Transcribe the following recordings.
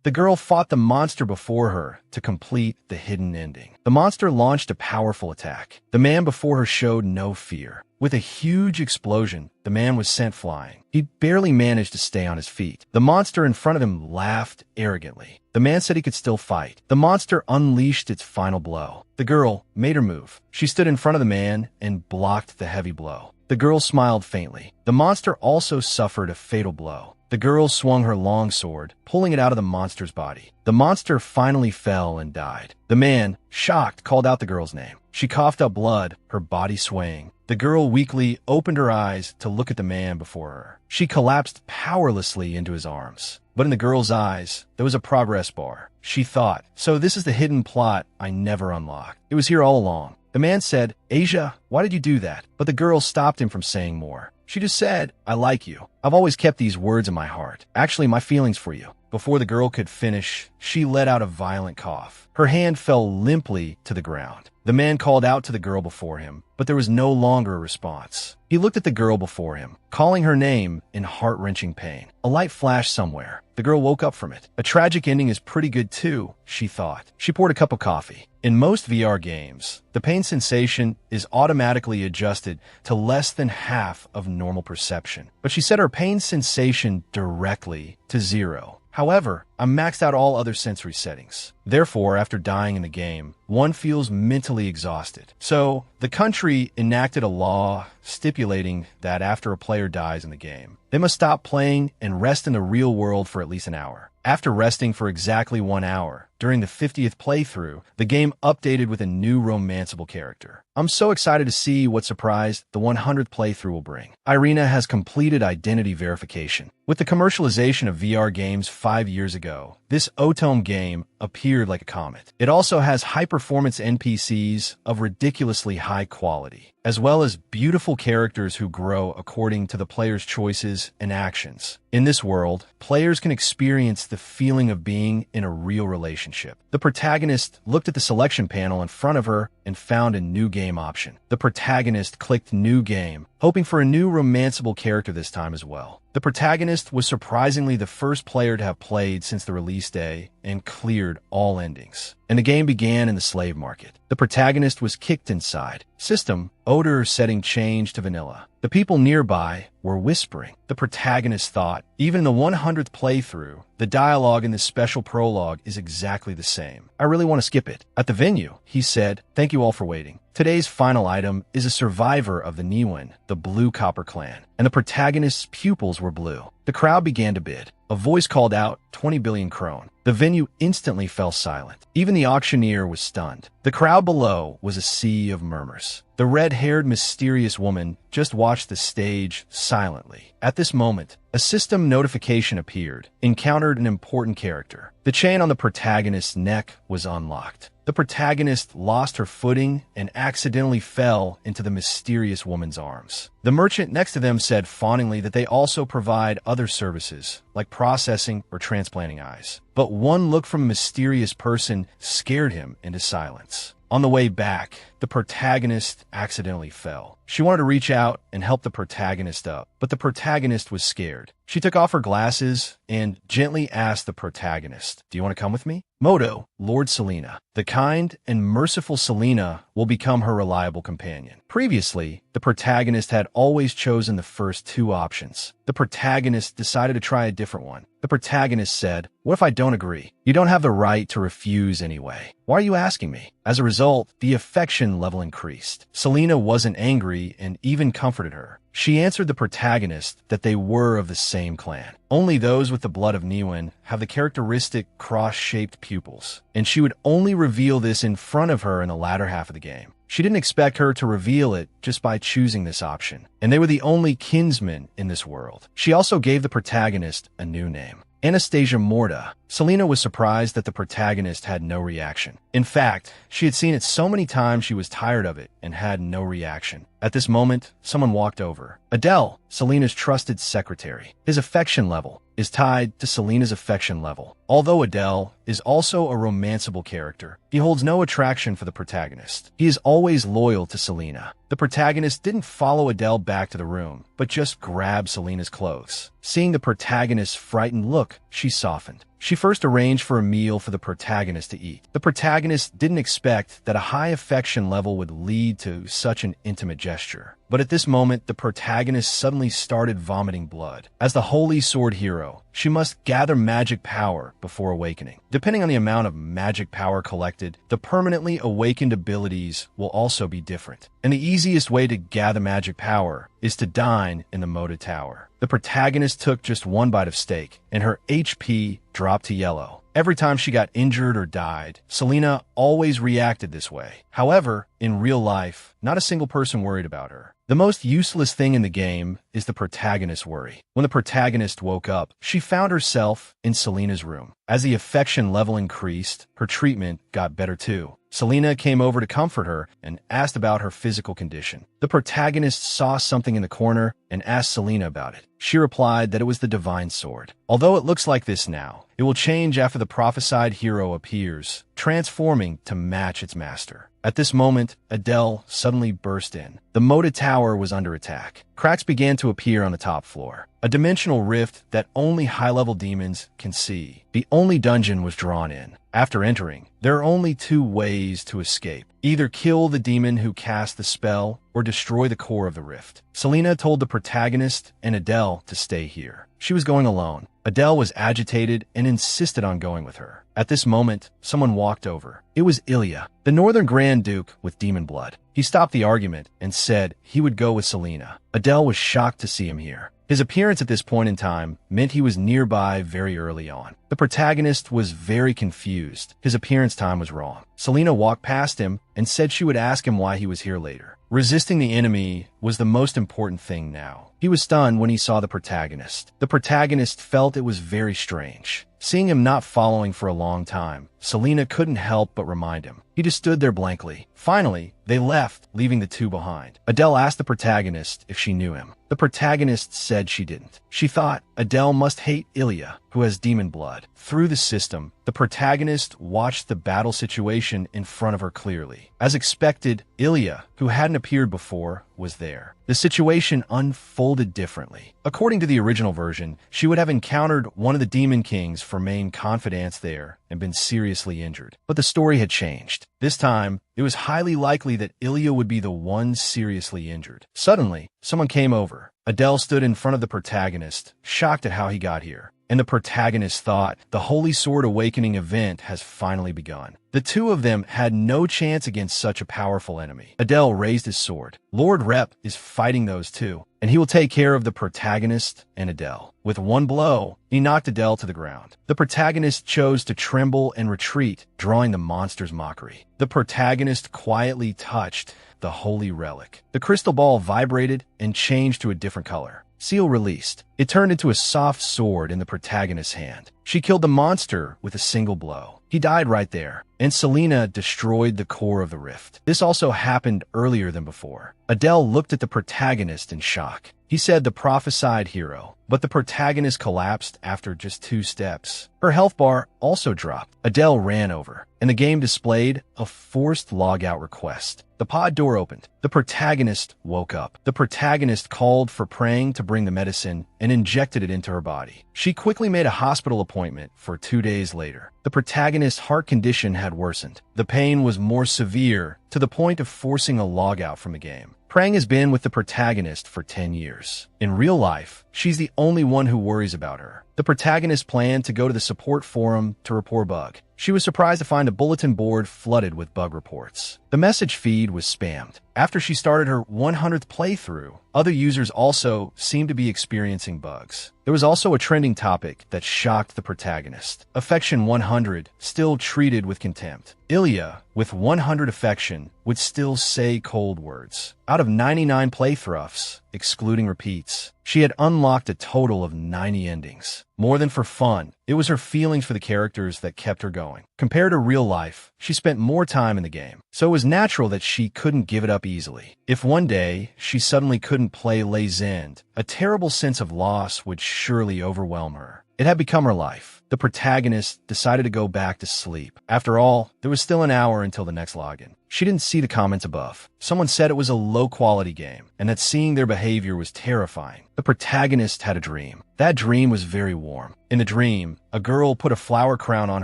The girl fought the monster before her to complete the hidden ending. The monster launched a powerful attack. The man before her showed no fear. With a huge explosion, the man was sent flying. He barely managed to stay on his feet. The monster in front of him laughed arrogantly. The man said he could still fight. The monster unleashed its final blow. The girl made her move. She stood in front of the man and blocked the heavy blow. The girl smiled faintly. The monster also suffered a fatal blow. The girl swung her long sword, pulling it out of the monster's body. The monster finally fell and died. The man, shocked, called out the girl's name. She coughed up blood, her body swaying. The girl weakly opened her eyes to look at the man before her. She collapsed powerlessly into his arms. But in the girl's eyes, there was a progress bar. She thought, so this is the hidden plot I never unlocked. It was here all along. The man said, Asia, why did you do that? But the girl stopped him from saying more. She just said, I like you. I've always kept these words in my heart. Actually, my feelings for you. Before the girl could finish, she let out a violent cough. Her hand fell limply to the ground. The man called out to the girl before him, but there was no longer a response. He looked at the girl before him, calling her name in heart-wrenching pain. A light flashed somewhere. The girl woke up from it. A tragic ending is pretty good too, she thought. She poured a cup of coffee. In most VR games, the pain sensation is automatically adjusted to less than half of normal perception. But she set her pain sensation directly to 0. However, I maxed out all other sensory settings. Therefore, after dying in the game, one feels mentally exhausted. So, the country enacted a law stipulating that after a player dies in the game, they must stop playing and rest in the real world for at least an hour. After resting for exactly 1 hour, during the 50th playthrough, the game updated with a new romanceable character. I'm so excited to see what surprise the 100th playthrough will bring. Irina has completed identity verification. With the commercialization of VR games 5 years ago, this Otome game appeared like a comet. It also has high-performance NPCs of ridiculously high quality, as well as beautiful characters who grow according to the player's choices and actions. In this world, players can experience the feeling of being in a real relationship. The protagonist looked at the selection panel in front of her and found a new game option. The protagonist clicked New Game, hoping for a new romanceable character this time as well. The protagonist was surprisingly the first player to have played since the release day and cleared all endings. And the game began in the slave market. The protagonist was kicked inside. System, odor setting changed to vanilla. The people nearby were whispering. The protagonist thought, even in the 100th playthrough, the dialogue in this special prologue is exactly the same. I really want to skip it. At the venue, he said, thank you all for waiting. Today's final item is a survivor of the Niwen, the Blue Copper clan, and the protagonist's pupils were blue. The crowd began to bid. A voice called out, 20 billion krone. The venue instantly fell silent. Even the auctioneer was stunned. The crowd below was a sea of murmurs. The red-haired mysterious woman just watched the stage silently. At this moment, a system notification appeared, encountered an important character. The chain on the protagonist's neck was unlocked. The protagonist lost her footing and accidentally fell into the mysterious woman's arms. The merchant next to them said fawningly that they also provide other services, like processing or transplanting eyes. But one look from a mysterious person scared him into silence. On the way back, the protagonist accidentally fell. She wanted to reach out and help the protagonist up, but the protagonist was scared. She took off her glasses and gently asked the protagonist, do you want to come with me? Moto, Lord Selena. The kind and merciful Selena will become her reliable companion. Previously, the protagonist had always chosen the first 2 options. The protagonist decided to try a different one. The protagonist said, what if I don't agree? You don't have the right to refuse anyway. Why are you asking me? As a result, the affection level increased. Selena wasn't angry and even comforted her. She answered the protagonist that they were of the same clan. Only those with the blood of Niwen have the characteristic cross-shaped pupils, and she would only reveal this in front of her in the latter half of the game. She didn't expect her to reveal it just by choosing this option, and they were the only kinsmen in this world. She also gave the protagonist a new name, Anastasia Morta. Selena was surprised that the protagonist had no reaction. In fact, she had seen it so many times she was tired of it and had no reaction. At this moment, someone walked over. Adele, Selena's trusted secretary. His affection level is tied to Selena's affection level. Although Adele is also a romanceable character, he holds no attraction for the protagonist. He is always loyal to Selena. The protagonist didn't follow Adele back to the room, but just grabbed Selena's clothes. Seeing the protagonist's frightened look, she softened. She first arranged for a meal for the protagonist to eat. The protagonist didn't expect that a high affection level would lead to such an intimate gesture. But at this moment, the protagonist suddenly started vomiting blood. As the Holy Sword hero, she must gather magic power before awakening. Depending on the amount of magic power collected, the permanently awakened abilities will also be different. And the easiest way to gather magic power is to dine in the moated tower. The protagonist took just one bite of steak, and her HP dropped to yellow. Every time she got injured or died, Selena always reacted this way. However, in real life, not a single person worried about her. The most useless thing in the game is the protagonist's worry. When the protagonist woke up, she found herself in Selena's room. As the affection level increased, her treatment got better too. Selena came over to comfort her and asked about her physical condition. The protagonist saw something in the corner and asked Selena about it. She replied that it was the divine sword. Although it looks like this now, it will change after the prophesied hero appears, transforming to match its master. At this moment, Adele suddenly burst in. The moated tower was under attack. Cracks began to appear on the top floor, a dimensional rift that only high-level demons can see. The only dungeon was drawn in. After entering, there are only two ways to escape. Either kill the demon who cast the spell or destroy the core of the rift. Selena told the protagonist and Adele to stay here. She was going alone. Adele was agitated and insisted on going with her. At this moment, someone walked over. It was Ilya, the Northern Grand Duke with demon blood. He stopped the argument and said he would go with Selena. Adele was shocked to see him here. His appearance at this point in time meant he was nearby very early on. The protagonist was very confused. His appearance time was wrong. Selena walked past him and said she would ask him why he was here later. Resisting the enemy was the most important thing now. He was stunned when he saw the protagonist. The protagonist felt it was very strange. Seeing him not following for a long time, Selena couldn't help but remind him. He just stood there blankly. Finally, they left, leaving the two behind. Adele asked the protagonist if she knew him. The protagonist said she didn't. She thought Adele must hate Ilya, who has demon blood. Through the system, the protagonist watched the battle situation in front of her clearly. As expected, Ilya, who hadn't appeared before, was there. The situation unfolded differently. According to the original version, she would have encountered one of the demon kings for main confidants there and been seriously injured. But the story had changed. This time, it was highly likely that Ilya would be the one seriously injured. Suddenly, someone came over. Adele stood in front of the protagonist, shocked at how he got here. And the protagonist thought, the Holy Sword Awakening event has finally begun. The two of them had no chance against such a powerful enemy. Adele raised his sword. Lord Rep is fighting those two, and he will take care of the protagonist and Adele. With one blow, he knocked Adele to the ground. The protagonist chose to tremble and retreat, drawing the monster's mockery. The protagonist quietly touched the holy relic. The crystal ball vibrated and changed to a different color. Seal released. It turned into a soft sword in the protagonist's hand. She killed the monster with a single blow. He died right there, and Selena destroyed the core of the rift. This also happened earlier than before. Adele looked at the protagonist in shock. He said the prophesied hero, but the protagonist collapsed after just 2 steps. Her health bar also dropped. Adele ran over, and the game displayed a forced logout request. The pod door opened. The protagonist woke up. The protagonist called for Prang to bring the medicine and injected it into her body. She quickly made a hospital appointment for 2 days later. The protagonist's heart condition had worsened. The pain was more severe, to the point of forcing a logout from the game. Prang has been with the protagonist for 10 years. In real life, she's the only one who worries about her. The protagonist planned to go to the support forum to report a bug. She was surprised to find a bulletin board flooded with bug reports. The message feed was spammed. After she started her 100th playthrough, other users also seemed to be experiencing bugs. There was also a trending topic that shocked the protagonist. Affection 100 still treated with contempt. Ilya, with 100 affection, would still say cold words. Out of 99 playthroughs, excluding repeats, she had unlocked a total of 90 endings. More than for fun, it was her feelings for the characters that kept her going. Compared to real life, she spent more time in the game, so it was natural that she couldn't give it up easily. If one day she suddenly couldn't play Les End, a terrible sense of loss would surely overwhelm her. It had become her life. the protagonist decided to go back to sleep. After all, there was still an hour until the next login. She didn't see the comments above. Someone said it was a low-quality game, and that seeing their behavior was terrifying. The protagonist had a dream. That dream was very warm. In the dream, a girl put a flower crown on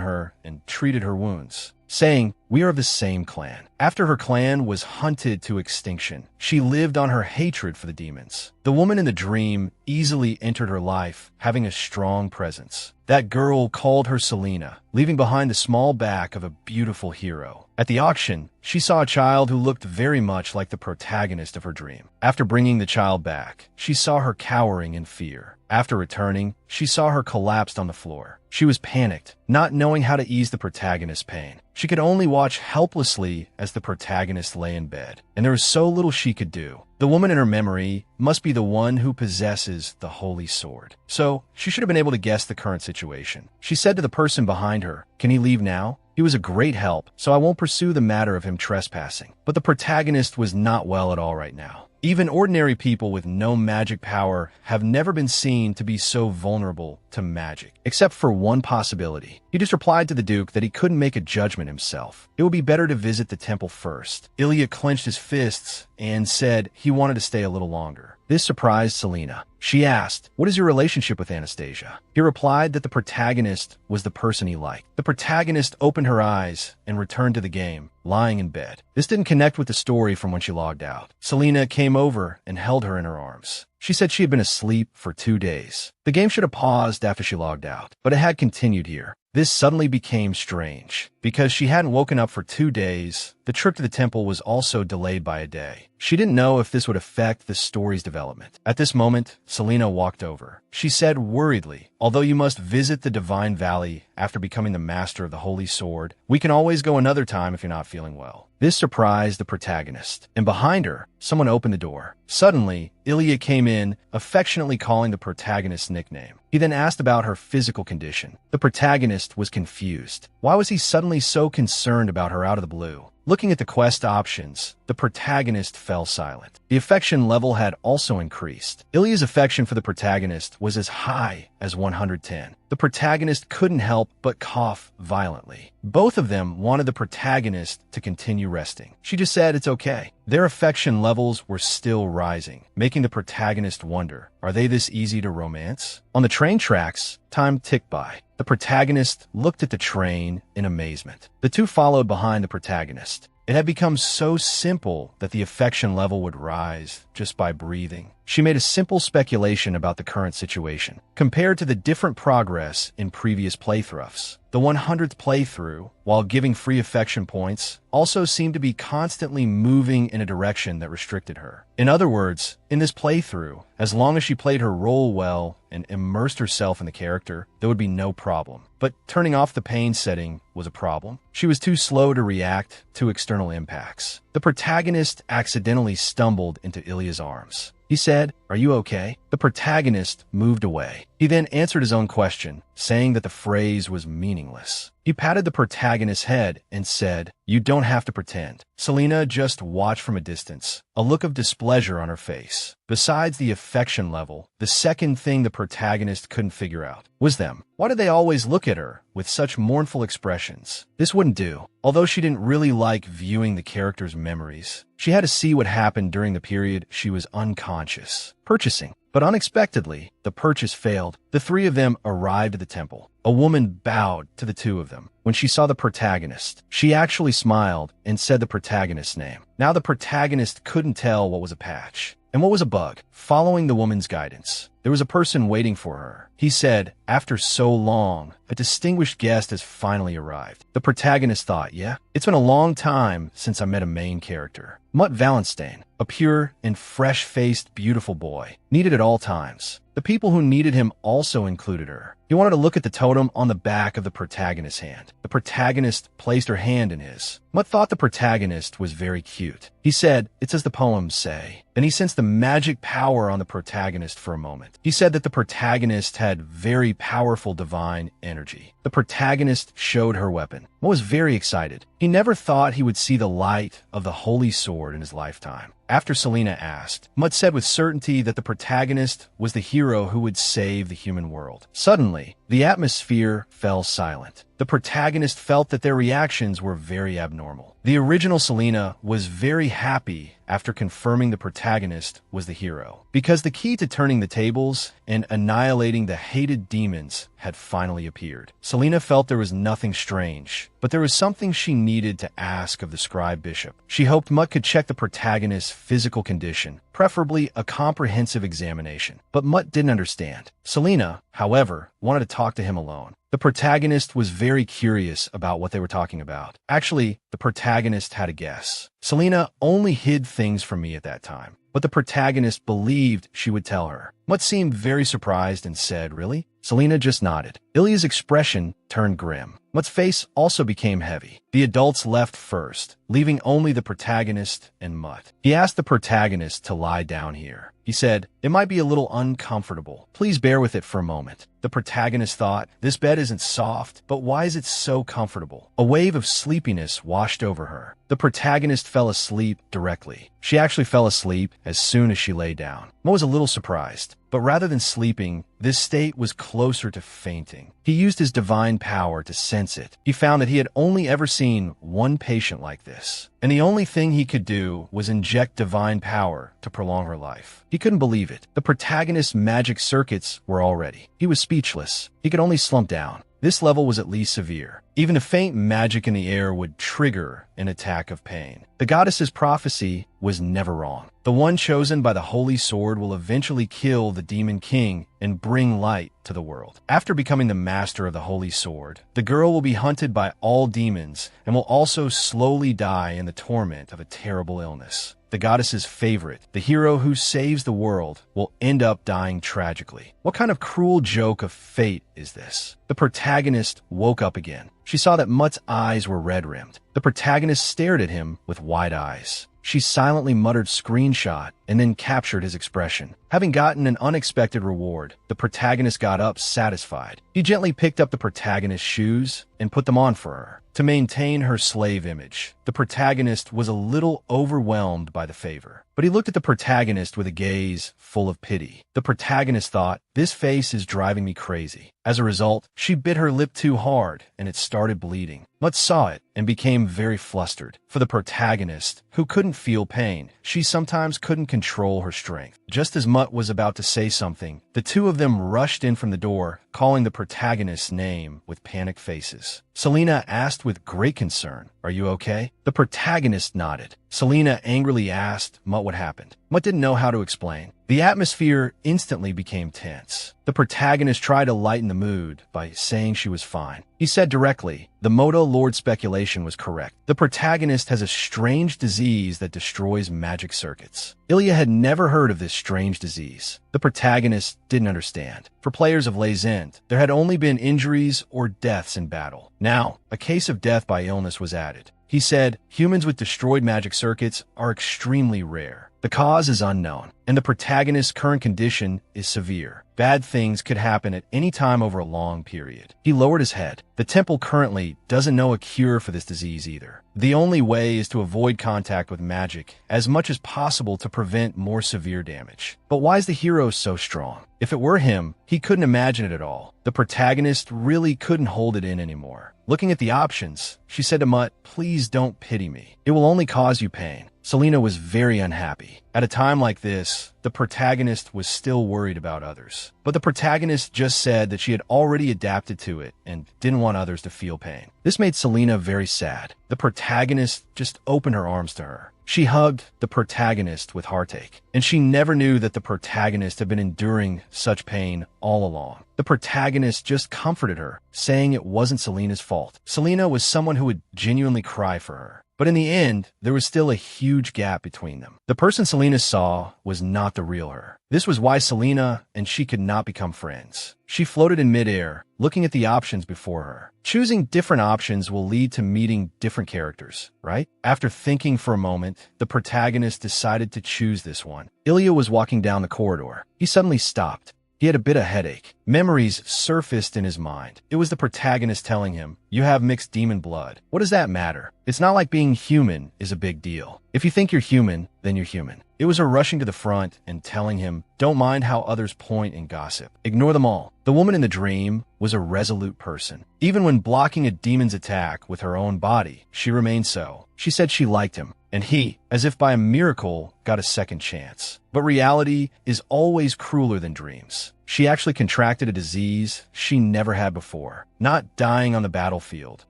her and treated her wounds, saying, "We are of the same clan." After her clan was hunted to extinction, she lived on her hatred for the demons. The woman in the dream easily entered her life, having a strong presence. That girl called her Selena, leaving behind the small back of a beautiful hero. At the auction, she saw a child who looked very much like the protagonist of her dream. After bringing the child back, she saw her cowering in fear. After returning, she saw her collapsed on the floor. She was panicked, not knowing how to ease the protagonist's pain. She could only watch helplessly as the protagonist lay in bed, and there was so little she could do. The woman in her memory must be the one who possesses the holy sword. So, she should have been able to guess the current situation. She said to the person behind her, "Can he leave now? He was a great help, so I won't pursue the matter of him trespassing." But the protagonist was not well at all right now. Even ordinary people with no magic power have never been seen to be so vulnerable to magic, except for one possibility. He just replied to the Duke that he couldn't make a judgment himself. It would be better to visit the temple first. Ilya clenched his fists and said he wanted to stay a little longer. This surprised Selena. She asked, "What is your relationship with Anastasia?" He replied that the protagonist was the person he liked. The protagonist opened her eyes and returned to the game, lying in bed. This didn't connect with the story from when she logged out. Selena came over and held her in her arms. She said she had been asleep for 2 days. The game should have paused after she logged out, but it had continued here. This suddenly became strange. Because she hadn't woken up for 2 days, the trip to the temple was also delayed by a day. She didn't know if this would affect the story's development. At this moment, Selena walked over. She said worriedly, "Although you must visit the Divine Valley after becoming the master of the Holy Sword, we can always go another time if you're not feeling well." This surprised the protagonist, and behind her, someone opened the door. Suddenly, Ilya came in, affectionately calling the protagonist's nickname. He then asked about her physical condition. The protagonist was confused. Why was he suddenly so concerned about her out of the blue? Looking at the quest options, the protagonist fell silent. The affection level had also increased. Ilya's affection for the protagonist was as high as 110. The protagonist couldn't help but cough violently. Both of them wanted the protagonist to continue resting. She just said it's okay. Their affection levels were still rising, making the protagonist wonder, are they this easy to romance? On the train tracks, time ticked by. The protagonist looked at the train in amazement. The two followed behind the protagonist. It had become so simple that the affection level would rise just by breathing. She made a simple speculation about the current situation, compared to the different progress in previous playthroughs. The 100th playthrough, while giving free affection points, also seemed to be constantly moving in a direction that restricted her. In other words, in this playthrough, as long as she played her role well and immersed herself in the character, there would be no problem. But turning off the pain setting was a problem. She was too slow to react to external impacts. The protagonist accidentally stumbled into Ilya's arms. He said, "Are you okay?" The protagonist moved away. He then answered his own question, saying that the phrase was meaningless. He patted the protagonist's head and said, "You don't have to pretend." Selena just watched from a distance, a look of displeasure on her face. Besides the affection level, the second thing the protagonist couldn't figure out was them. Why did they always look at her with such mournful expressions? This wouldn't do. Although she didn't really like viewing the character's memories, she had to see what happened during the period she was unconscious. Purchasing. But unexpectedly, the purchase failed. The three of them arrived at the temple. A woman bowed to the two of them. When she saw the protagonist, she actually smiled and said the protagonist's name. Now the protagonist couldn't tell what was a patch and what was a bug. Following the woman's guidance, there was a person waiting for her. He said, "After so long, a distinguished guest has finally arrived." The protagonist thought, "Yeah, it's been a long time since I met a main character." Mutt Wallenstein, a pure and fresh-faced beautiful boy, needed at all times. The people who needed him also included her. He wanted to look at the totem on the back of the protagonist's hand. The protagonist placed her hand in his. Mutt thought the protagonist was very cute. He said, "It's as the poems say." Then he sensed the magic power on the protagonist for a moment. He said that the protagonist had very powerful divine energy. The protagonist showed her weapon. Mutt was very excited. He never thought he would see the light of the holy sword in his lifetime. After Selena asked, Mutt said with certainty that the protagonist was the hero who would save the human world. Suddenly, the atmosphere fell silent. The protagonist felt that their reactions were very abnormal. The original Selena was very happy after confirming the protagonist was the hero, because the key to turning the tables and annihilating the hated demons had finally appeared. Selena felt there was nothing strange, but there was something she needed to ask of the scribe bishop. She hoped Mutt could check the protagonist's physical condition, preferably a comprehensive examination. But Mutt didn't understand. Selena, however, wanted to talk to him alone. The protagonist was very curious about what they were talking about. Actually, the protagonist had a guess. Selena only hid things from me at that time, but the protagonist believed she would tell her. Mutt seemed very surprised and said, "Really?" Selena just nodded. Ilya's expression turned grim. Mutt's face also became heavy. The adults left first, leaving only the protagonist and Mutt. He asked the protagonist to lie down here. He said, "It might be a little uncomfortable. Please bear with it for a moment." The protagonist thought, "This bed isn't soft, but why is it so comfortable?" A wave of sleepiness washed over her. The protagonist fell asleep directly. She actually fell asleep as soon as she lay down. Mutt was a little surprised, but rather than sleeping, this state was closer to fainting. He used his divine power to sense it. He found that he had only ever seen one patient like this, and the only thing he could do was inject divine power to prolong her life. He couldn't believe it. The protagonist's magic circuits were all ready. He was speechless. He could only slump down. This level was at least severe. Even a faint magic in the air would trigger an attack of pain. The goddess's prophecy was never wrong. The one chosen by the holy sword will eventually kill the demon king and bring light to the world. After becoming the master of the holy sword, the girl will be hunted by all demons and will also slowly die in the torment of a terrible illness. The goddess's favorite, the hero who saves the world, will end up dying tragically. What kind of cruel joke of fate is this? The protagonist woke up again. She saw that Mutt's eyes were red-rimmed. The protagonist stared at him with wide eyes. She silently muttered "screenshot" and then captured his expression. Having gotten an unexpected reward, the protagonist got up satisfied. He gently picked up the protagonist's shoes and put them on for her. To maintain her slave image, the protagonist was a little overwhelmed by the favor. But he looked at the protagonist with a gaze full of pity. The protagonist thought, "This face is driving me crazy." As a result, she bit her lip too hard and it started bleeding. Mutt saw it and became very flustered. For the protagonist, who couldn't feel pain, she sometimes couldn't control her strength. Just as Mutt was about to say something, the two of them rushed in from the door, calling the protagonist's name with panicked faces. Selena asked with great concern, "Are you okay?" The protagonist nodded. Selena angrily asked Mutt what happened. Mutt didn't know how to explain. The atmosphere instantly became tense. The protagonist tried to lighten the mood by saying she was fine. He said directly, "The Moto Lord speculation was correct. The protagonist has a strange disease that destroys magic circuits." Ilya had never heard of this strange disease. The protagonist didn't understand. For players of Legend, there had only been injuries or deaths in battle. Now, a case of death by illness was added. He said, "Humans with destroyed magic circuits are extremely rare. The cause is unknown, and the protagonist's current condition is severe. Bad things could happen at any time over a long period." He lowered his head. The temple currently doesn't know a cure for this disease either. The only way is to avoid contact with magic as much as possible to prevent more severe damage. But why is the hero so strong? If it were him, he couldn't imagine it at all. The protagonist really couldn't hold it in anymore. Looking at the options, she said to Mutt, "Please don't pity me. It will only cause you pain." Selena was very unhappy. At a time like this, the protagonist was still worried about others. But the protagonist just said that she had already adapted to it and didn't want others to feel pain. This made Selena very sad. The protagonist just opened her arms to her. She hugged the protagonist with heartache, and she never knew that the protagonist had been enduring such pain all along. The protagonist just comforted her, saying it wasn't Selena's fault. Selena was someone who would genuinely cry for her. But in the end, there was still a huge gap between them. The person Selena saw was not the real her. This was why Selena and she could not become friends. She floated in midair, looking at the options before her. Choosing different options will lead to meeting different characters, right? After thinking for a moment, the protagonist decided to choose this one. Ilya was walking down the corridor. He suddenly stopped. He had a bit of headache. Memories surfaced in his mind. It was the protagonist telling him, "You have mixed demon blood. What does that matter? It's not like being human is a big deal. If you think you're human, then you're human." It was her rushing to the front and telling him, "Don't mind how others point and gossip. Ignore them all." The woman in the dream was a resolute person. Even when blocking a demon's attack with her own body, she remained so. She said she liked him, and he, as if by a miracle, got a second chance. But reality is always crueler than dreams. She actually contracted a disease she never had before, not dying on the battlefield,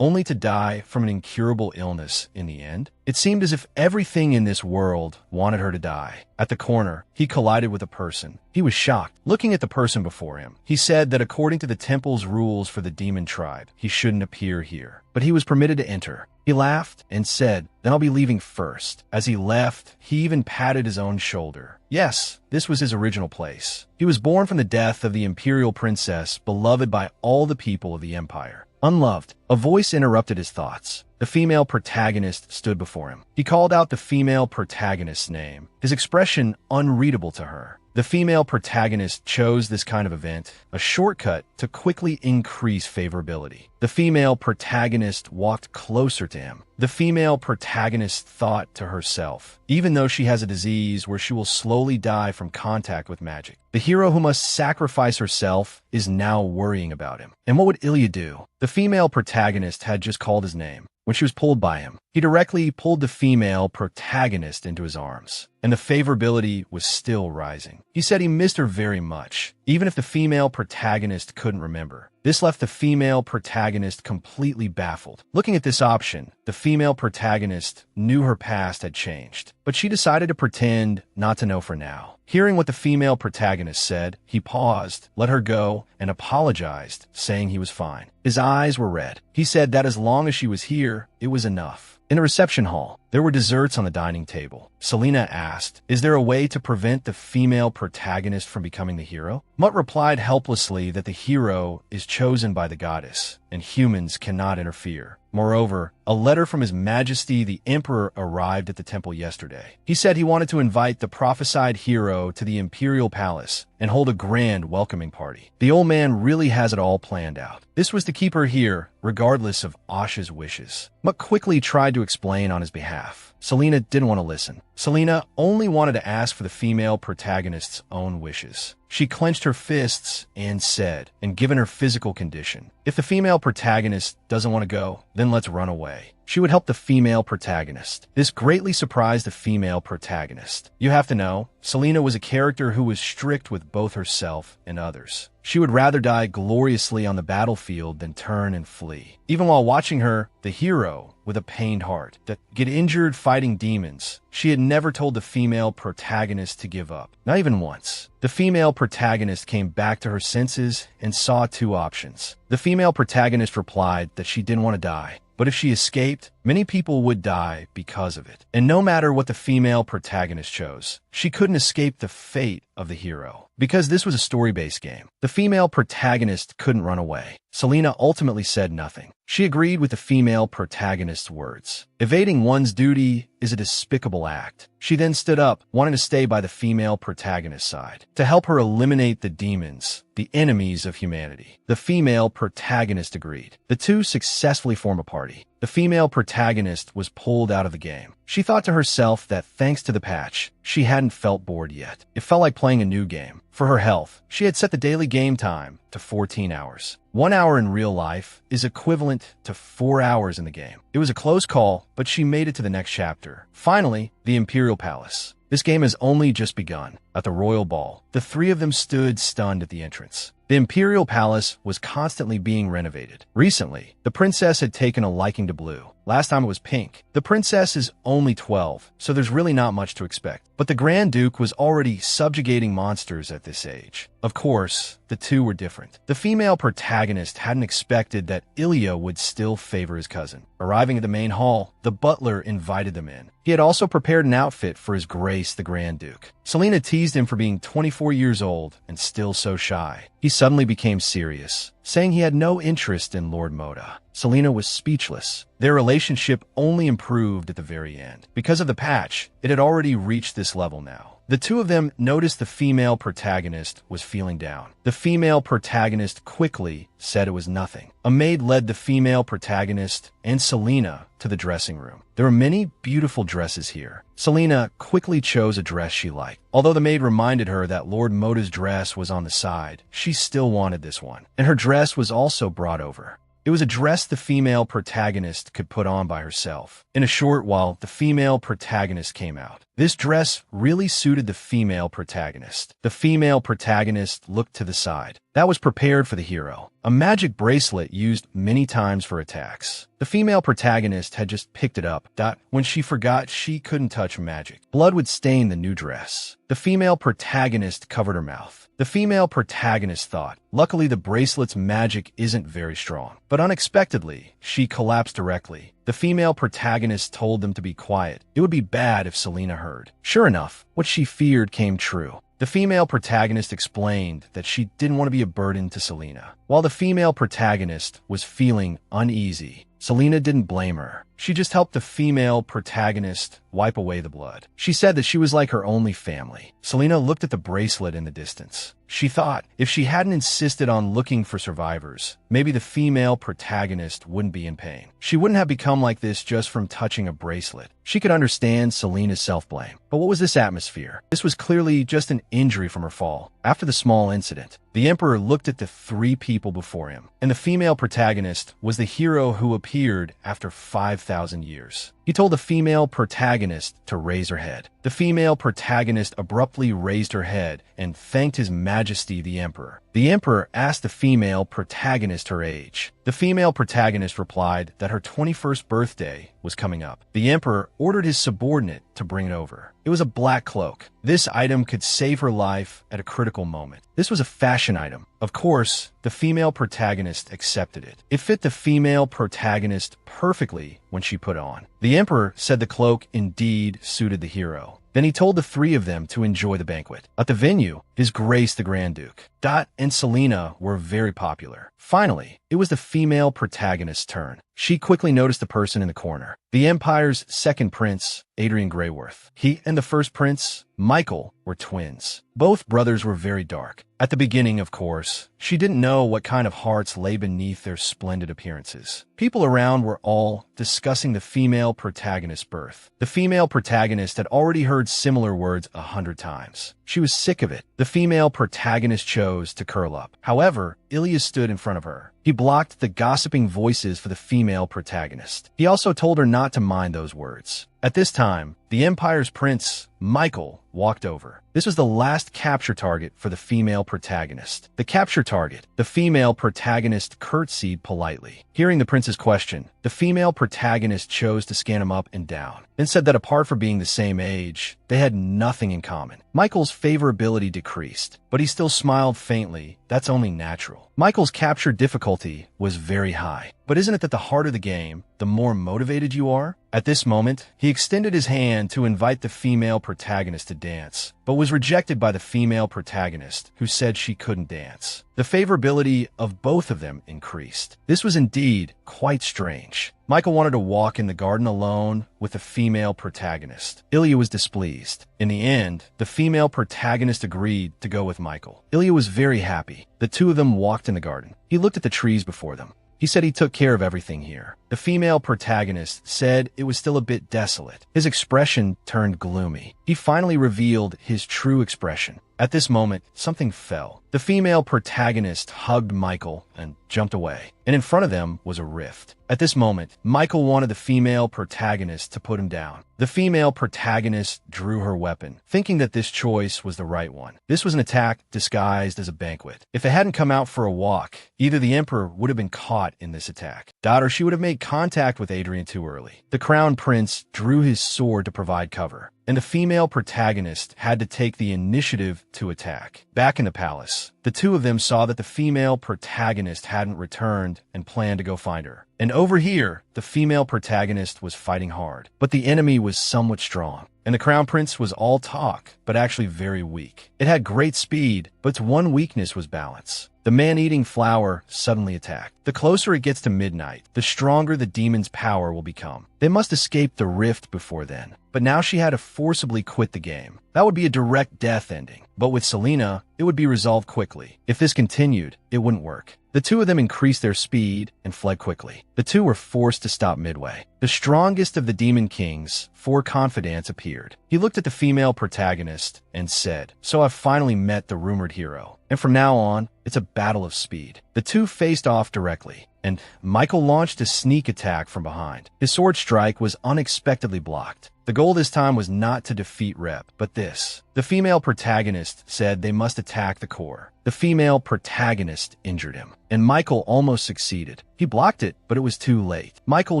only to die from an incurable illness in the end. It seemed as if everything in this world wanted her to die. At the corner, he collided with a person. He was shocked. Looking at the person before him, he said that according to the temple's rules for the demon tribe, he shouldn't appear here, but he was permitted to enter. He laughed and said, "Then I'll be leaving first." As he left, he even patted his own shoulder. Yes, this was his original place. He was born from the death of the imperial princess, beloved by all the people of the empire. Unloved. A voice interrupted his thoughts. The female protagonist stood before him. He called out the female protagonist's name, his expression unreadable to her. The female protagonist chose this kind of event, a shortcut to quickly increase favorability. The female protagonist walked closer to him. The female protagonist thought to herself, even though she has a disease where she will slowly die from contact with magic, the hero who must sacrifice herself is now worrying about him. And what would Ilya do? The female protagonist had just called his name. When she was pulled by him, he directly pulled the female protagonist into his arms, and the favorability was still rising. He said he missed her very much, even if the female protagonist couldn't remember. This left the female protagonist completely baffled. Looking at this option, the female protagonist knew her past had changed, but she decided to pretend not to know for now. Hearing what the female protagonist said, he paused, let her go, and apologized, saying he was fine. His eyes were red. He said that as long as she was here, it was enough. In the reception hall, there were desserts on the dining table. Selena asked, "Is there a way to prevent the female protagonist from becoming the hero?" Mutt replied helplessly that the hero is chosen by the goddess, and humans cannot interfere. Moreover, a letter from His Majesty the Emperor arrived at the temple yesterday. He said he wanted to invite the prophesied hero to the imperial palace and hold a grand welcoming party. The old man really has it all planned out. This was to keep her here, regardless of Asha's wishes. Mutt quickly tried to explain on his behalf. Selena didn't want to listen. Selena only wanted to ask for the female protagonist's own wishes. She clenched her fists and said, and given her physical condition, if the female protagonist doesn't want to go, then let's run away. She would help the female protagonist. This greatly surprised the female protagonist. You have to know, Selena was a character who was strict with both herself and others. She would rather die gloriously on the battlefield than turn and flee. Even while watching her, the hero, with a pained heart, that get injured fighting demons, she had never told the female protagonist to give up. Not even once. The female protagonist came back to her senses and saw two options. The female protagonist replied that she didn't want to die, but if she escaped, many people would die because of it. And no matter what the female protagonist chose, she couldn't escape the fate of the hero. Because this was a story-based game, the female protagonist couldn't run away. Selena ultimately said nothing. She agreed with the female protagonist's words. Evading one's duty is a despicable act. She then stood up, wanting to stay by the female protagonist's side, to help her eliminate the demons, the enemies of humanity. The female protagonist agreed. The two successfully form a party. The female protagonist was pulled out of the game. She thought to herself that thanks to the patch, she hadn't felt bored yet. It felt like playing a new game. For her health, she had set the daily game time to 14 hours. 1 hour in real life is equivalent to 4 hours in the game. It was a close call, but she made it to the next chapter. Finally, the Imperial Palace. This game has only just begun. At the royal ball, the three of them stood stunned at the entrance. The Imperial Palace was constantly being renovated. Recently, the princess had taken a liking to blue. Last time it was pink. The princess is only 12, so there's really not much to expect. But the Grand Duke was already subjugating monsters at this age. Of course, the two were different. The female protagonist hadn't expected that Ilya would still favor his cousin. Arriving at the main hall, the butler invited them in. He had also prepared an outfit for His Grace the Grand Duke. Selena teased him for being 24 years old and still so shy. He suddenly became serious, saying he had no interest in Lord Moda. Selena was speechless. Their relationship only improved at the very end. Because of the patch, it had already reached this level now. The two of them noticed the female protagonist was feeling down. The female protagonist quickly said it was nothing. A maid led the female protagonist and Selena to the dressing room. There were many beautiful dresses here. Selena quickly chose a dress she liked. Although the maid reminded her that Lord Moda's dress was on the side, she still wanted this one. And her dress was also brought over. It was a dress the female protagonist could put on by herself. In a short while, the female protagonist came out. This dress really suited the female protagonist. The female protagonist looked to the side. That was prepared for the hero. A magic bracelet used many times for attacks. The female protagonist had just picked it up. When she forgot she couldn't touch magic, blood would stain the new dress. The female protagonist covered her mouth. The female protagonist thought, luckily the bracelet's magic isn't very strong. But unexpectedly, she collapsed directly. The female protagonist told them to be quiet. It would be bad if Selena heard. Sure enough, what she feared came true. The female protagonist explained that she didn't want to be a burden to Selena. While the female protagonist was feeling uneasy, Selena didn't blame her. She just helped the female protagonist wipe away the blood. She said that she was like her only family. Selena looked at the bracelet in the distance. She thought if she hadn't insisted on looking for survivors, maybe the female protagonist wouldn't be in pain. She wouldn't have become like this just from touching a bracelet. She could understand Selena's self-blame. But what was this atmosphere? This was clearly just an injury from her fall. After the small incident, the Emperor looked at the three people before him, and the female protagonist was the hero who appeared after 5,000 years. He told the female protagonist to raise her head. The female protagonist abruptly raised her head and thanked His Majesty the Emperor. The Emperor asked the female protagonist her age. The female protagonist replied that her 21st birthday was coming up. The Emperor ordered his subordinate to bring it over. It was a black cloak. This item could save her life at a critical moment. This was a fashion item. Of course, the female protagonist accepted it. It fit the female protagonist perfectly when she put it on. The Emperor said the cloak indeed suited the hero. Then he told the three of them to enjoy the banquet. At the venue, His Grace the Grand Duke, Dot, and Selena were very popular. Finally, it was the female protagonist's turn. She quickly noticed the person in the corner. The Empire's second prince, Adrian Greyworth. He and the first prince, Michael, were twins. Both brothers were very dark. At the beginning, of course, she didn't know what kind of hearts lay beneath their splendid appearances. People around were all discussing the female protagonist's birth. The female protagonist had already heard similar words 100 times. She was sick of it. The female protagonist chose to curl up. However, Ilya stood in front of her. He blocked the gossiping voices for the female protagonist. He also told her not to mind those words. At this time, the Empire's prince, Michael, walked over. This was the last capture target for the female protagonist. The capture target. The female protagonist curtsied politely. Hearing the prince's question, the female protagonist chose to scan him up and down, then said that apart from being the same age, they had nothing in common. Michael's favorability decreased, but he still smiled faintly. That's only natural. Michael's capture difficulty was very high. But isn't it that the harder the game, the more motivated you are? At this moment, he extended his hand to invite the female protagonist to dance, but was rejected by the female protagonist, who said she couldn't dance. The favorability of both of them increased. This was indeed quite strange. Michael wanted to walk in the garden alone with the female protagonist. Ilya was displeased. In the end, the female protagonist agreed to go with Michael. Ilya was very happy. The two of them walked in the garden. He looked at the trees before them. He said he took care of everything here. The female protagonist said it was still a bit desolate. His expression turned gloomy. He finally revealed his true expression. At this moment, something fell. The female protagonist hugged Michael and jumped away, and in front of them was a rift. At this moment, Michael wanted the female protagonist to put him down. The female protagonist drew her weapon, thinking that this choice was the right one. This was an attack disguised as a banquet. If it hadn't come out for a walk, either the Emperor would have been caught in this attack, or she would have made contact with Adrian too early. The Crown Prince drew his sword to provide cover, and the female protagonist had to take the initiative to attack. Back in the palace, the two of them saw that the female protagonist hadn't returned and planned to go find her. And over here, the female protagonist was fighting hard, but the enemy was somewhat strong. And the Crown Prince was all talk, but actually very weak. It had great speed, but its one weakness was balance. The man-eating flower suddenly attacked. The closer it gets to midnight, the stronger the demon's power will become. They must escape the rift before then. But now she had to forcibly quit the game. That would be a direct death ending. But with Selena, it would be resolved quickly. If this continued, it wouldn't work. The two of them increased their speed and fled quickly. The two were forced to stop midway. The strongest of the Demon Kings, Four Confidants, appeared. He looked at the female protagonist and said, "So I've finally met the rumored hero. And from now on, it's a battle of speed." The two faced off directly, and Michael launched a sneak attack from behind. His sword strike was unexpectedly blocked. The goal this time was not to defeat Rep, but this. The female protagonist said they must attack the core. The female protagonist injured him, and Michael almost succeeded. He blocked it, but it was too late. Michael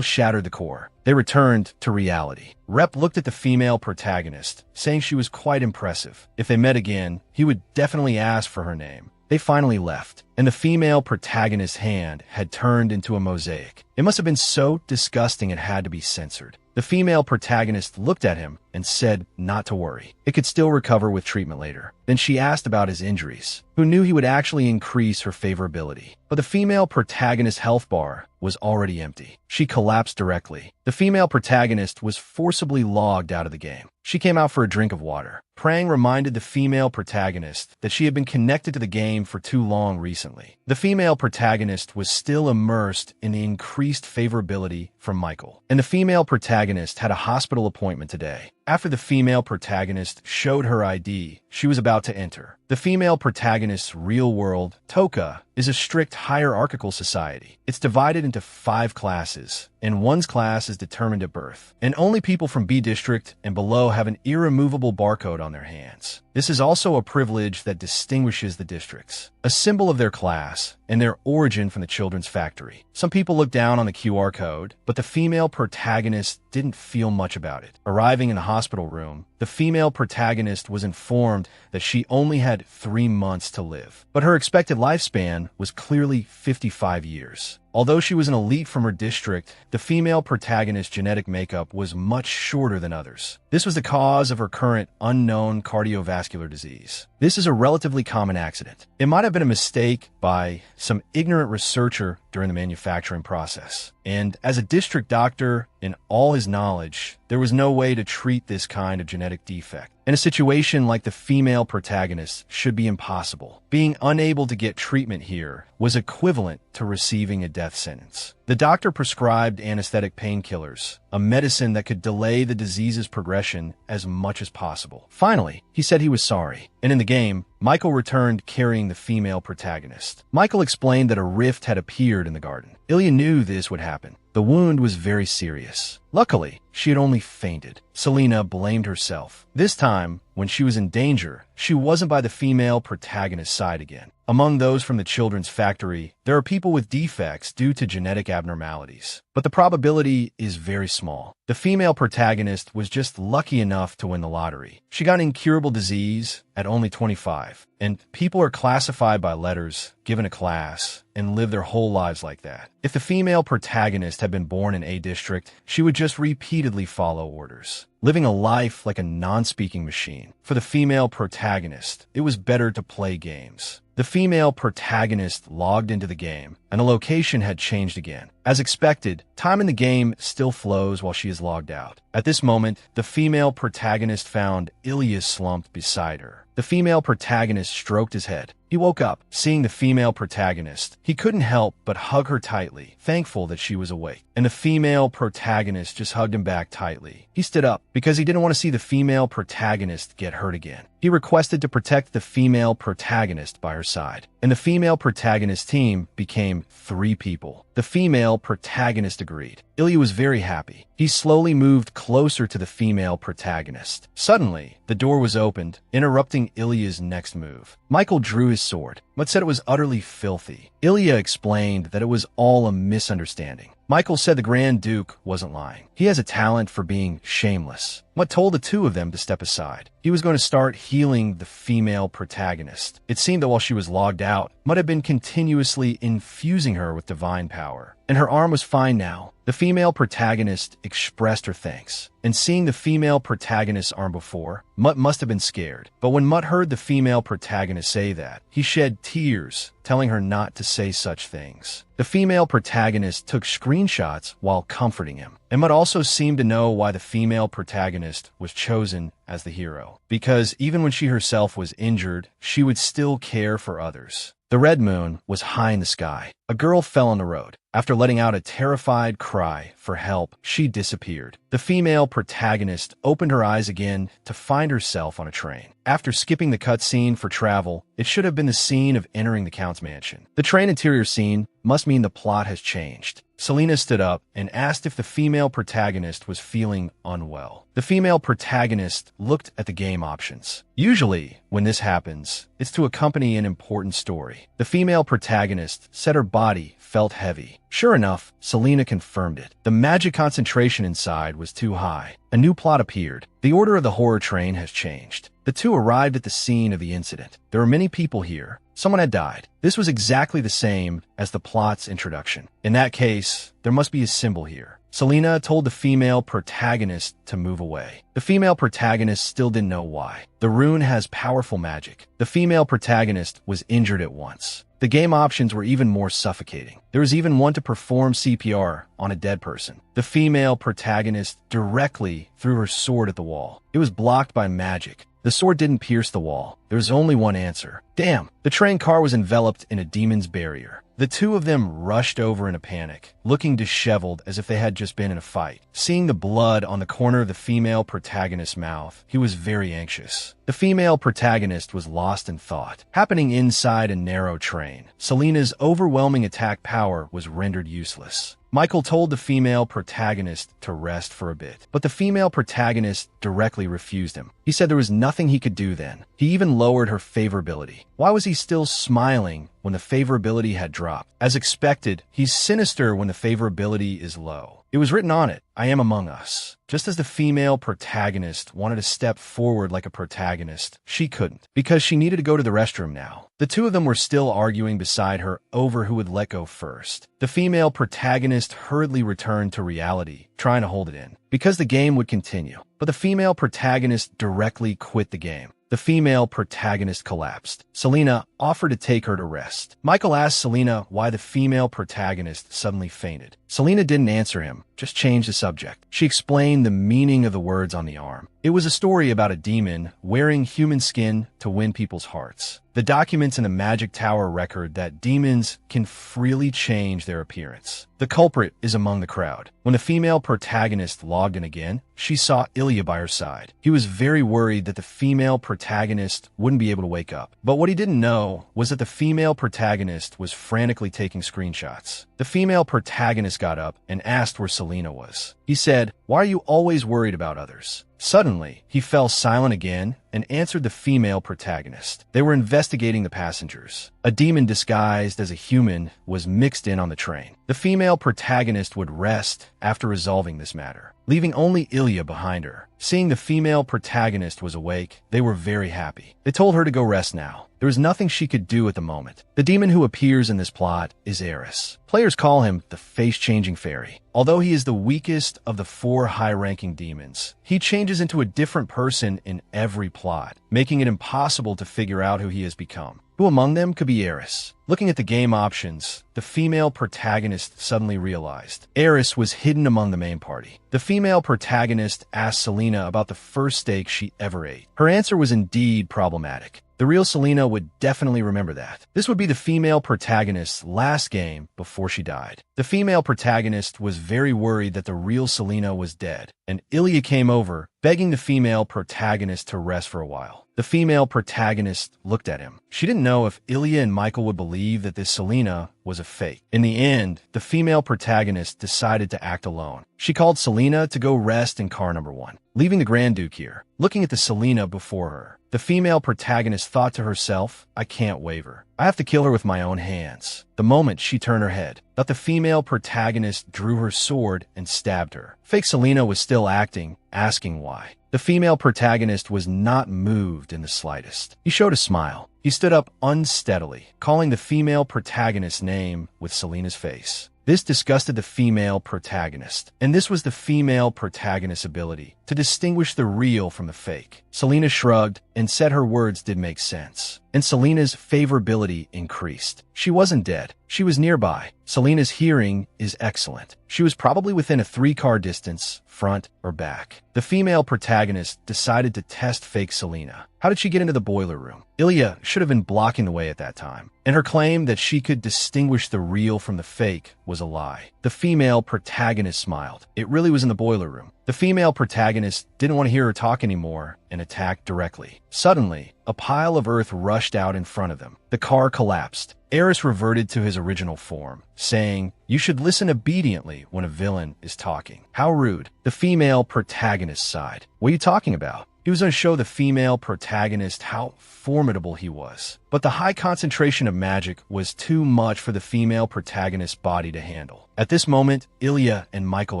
shattered the core. They returned to reality. Rep looked at the female protagonist, saying she was quite impressive. If they met again, he would definitely ask for her name. They finally left, and the female protagonist's hand had turned into a mosaic. It must have been so disgusting it had to be censored. The female protagonist looked at him and said not to worry. It could still recover with treatment later. Then she asked about his injuries, who knew he would actually increase her favorability. But the female protagonist's health bar was already empty. She collapsed directly. The female protagonist was forcibly logged out of the game. She came out for a drink of water. Prang reminded the female protagonist that she had been connected to the game for too long recently. The female protagonist was still immersed in the increased favorability from Michael, and the female protagonist had a hospital appointment today. After the female protagonist showed her ID, she was about to enter. The female protagonist's real world, Toka, is a strict hierarchical society. It's divided into 5 classes, and one's class is determined at birth. And only people from B District and below have an irremovable barcode on their hands. This is also a privilege that distinguishes the districts, a symbol of their class and their origin from the children's factory. Some people look down on the QR code, but the female protagonist didn't feel much about it. Arriving in the hospital room, the female protagonist was informed that she only had 3 months to live, but her expected lifespan was clearly 55 years. Although she was an elite from her district, the female protagonist's genetic makeup was much shorter than others. This was the cause of her current unknown cardiovascular disease. This is a relatively common accident. It might have been a mistake by some ignorant researcher during the manufacturing process. And as a district doctor, in all his knowledge, there was no way to treat this kind of genetic defect. And a situation like the female protagonist should be impossible. Being unable to get treatment here was equivalent to receiving a death sentence. The doctor prescribed anesthetic painkillers, a medicine that could delay the disease's progression as much as possible. Finally, he said he was sorry. And in the game, Michael returned carrying the female protagonist. Michael explained that a rift had appeared in the garden. Ilya knew this would happen. The wound was very serious. Luckily, she had only fainted. Selena blamed herself. This time, when she was in danger, she wasn't by the female protagonist's side again. Among those from the children's factory, there are people with defects due to genetic abnormalities, but the probability is very small. The female protagonist was just lucky enough to win the lottery. She got an incurable disease at only 25, and people are classified by letters, given a class, and live their whole lives like that. If the female protagonist had been born in A District, she would just repeatedly follow orders, living a life like a non-speaking machine. For the female protagonist, it was better to play games. The female protagonist logged into the game, and the location had changed again. As expected, time in the game still flows while she is logged out. At this moment, the female protagonist found Ilya slumped beside her. The female protagonist stroked his head. He woke up, seeing the female protagonist. He couldn't help but hug her tightly, thankful that she was awake. And the female protagonist just hugged him back tightly. He stood up because he didn't want to see the female protagonist get hurt again. He requested to protect the female protagonist by her side. And the female protagonist team became 3 people. The female protagonist agreed. Ilya was very happy. He slowly moved closer to the female protagonist. Suddenly, the door was opened, interrupting Ilya's next move. Michael drew his sword, but said it was utterly filthy. Ilya explained that it was all a misunderstanding. Michael said the Grand Duke wasn't lying. He has a talent for being shameless. What told the two of them to step aside? He was going to start healing the female protagonist. It seemed that while she was logged out, might have been continuously infusing her with divine power. and her arm was fine now. The female protagonist expressed her thanks, and seeing the female protagonist's arm before, Mutt must have been scared. But when Mutt heard the female protagonist say that, he shed tears, telling her not to say such things. The female protagonist took screenshots while comforting him, and Mutt also seemed to know why the female protagonist was chosen as the hero, because even when she herself was injured, she would still care for others. The red moon was high in the sky. A girl fell on the road. After letting out a terrified cry for help, she disappeared. The female protagonist opened her eyes again to find herself on a train. After skipping the cutscene for travel, it should have been the scene of entering the Count's mansion. The train interior scene must mean the plot has changed. Selena stood up and asked if the female protagonist was feeling unwell. The female protagonist looked at the game options. Usually, when this happens, it's to accompany an important story. The female protagonist said her body felt heavy. Sure enough, Selena confirmed it. The magic concentration inside was too high. A new plot appeared. The order of the horror train has changed. The two arrived at the scene of the incident. There were many people here. Someone had died. This was exactly the same as the plot's introduction. In that case, there must be a symbol here. Selena told the female protagonist to move away. The female protagonist still didn't know why. The rune has powerful magic. The female protagonist was injured at once. The game options were even more suffocating. There was even one to perform CPR on a dead person. The female protagonist directly threw her sword at the wall. It was blocked by magic. The sword didn't pierce the wall. There was only one answer. Damn! The train car was enveloped in a demon's barrier. The two of them rushed over in a panic, looking disheveled as if they had just been in a fight. Seeing the blood on the corner of the female protagonist's mouth, he was very anxious. The female protagonist was lost in thought. Happening inside a narrow train, Selena's overwhelming attack power was rendered useless. Michael told the female protagonist to rest for a bit, but the female protagonist directly refused him. He said there was nothing he could do then. He even lowered her favorability. Why was he still smiling when the favorability had dropped? As expected, he's sinister when the favorability is low. It was written on it, "I am among us." Just as the female protagonist wanted to step forward like a protagonist, she couldn't, because she needed to go to the restroom now. The two of them were still arguing beside her over who would let go first. The female protagonist hurriedly returned to reality, trying to hold it in, because the game would continue. But the female protagonist directly quit the game. The female protagonist collapsed. Selena offered to take her to rest. Michael asked Selena why the female protagonist suddenly fainted. Selena didn't answer him, just changed the subject. She explained the meaning of the words on the arm. It was a story about a demon wearing human skin to win people's hearts. The documents in the Magic Tower record that demons can freely change their appearance. The culprit is among the crowd. When the female protagonist logged in again, she saw Ilya by her side. He was very worried that the female protagonist wouldn't be able to wake up. But what he didn't know was that the female protagonist was frantically taking screenshots. The female protagonist got up and asked where Selena was. He said, "Why are you always worried about others?" Suddenly, he fell silent again and answered the female protagonist. They were investigating the passengers. A demon disguised as a human was mixed in on the train. The female protagonist would rest after resolving this matter, leaving only Ilya behind her. Seeing the female protagonist was awake, they were very happy. They told her to go rest now. There was nothing she could do at the moment. The demon who appears in this plot is Eris. Players call him the face-changing fairy. Although he is the weakest of the 4 high-ranking demons, he changes into a different person in every plot, making it impossible to figure out who he has become. Who among them could be Eris? Looking at the game options, the female protagonist suddenly realized Eris was hidden among the main party. The female protagonist asked Selena about the first steak she ever ate. Her answer was indeed problematic. The real Selena would definitely remember that. This would be the female protagonist's last game before she died. The female protagonist was very worried that the real Selena was dead, and Ilya came over, begging the female protagonist to rest for a while. The female protagonist looked at him. She didn't know if Ilya and Michael would believe that this Selena was a fake. In the end, the female protagonist decided to act alone. She called Selena to go rest in car number 1, leaving the Grand Duke here. Looking at the Selena before her, the female protagonist thought to herself, "I can't waver. I have to kill her with my own hands." The moment she turned her head, the female protagonist drew her sword and stabbed her. Fake Selena was still acting, asking why. The female protagonist was not moved in the slightest. He showed a smile. He stood up unsteadily, calling the female protagonist's name with Selena's face. This disgusted the female protagonist, and this was the female protagonist's ability to distinguish the real from the fake. Selena shrugged and said her words did make sense, and Selena's favorability increased. She wasn't dead. She was nearby. Selena's hearing is excellent. She was probably within a 3-car distance, front or back. The female protagonist decided to test fake Selena. How did she get into the boiler room? Ilya should have been blocking the way at that time, and her claim that she could distinguish the real from the fake was a lie. The female protagonist smiled. It really was in the boiler room. The female protagonist didn't want to hear her talk anymore and attacked directly. Suddenly, a pile of earth rushed out in front of them. The car collapsed. Eris reverted to his original form, saying, "You should listen obediently when a villain is talking." How rude. The female protagonist sighed. What are you talking about? He was going to show the female protagonist how formidable he was. But the high concentration of magic was too much for the female protagonist's body to handle. At this moment, Ilya and Michael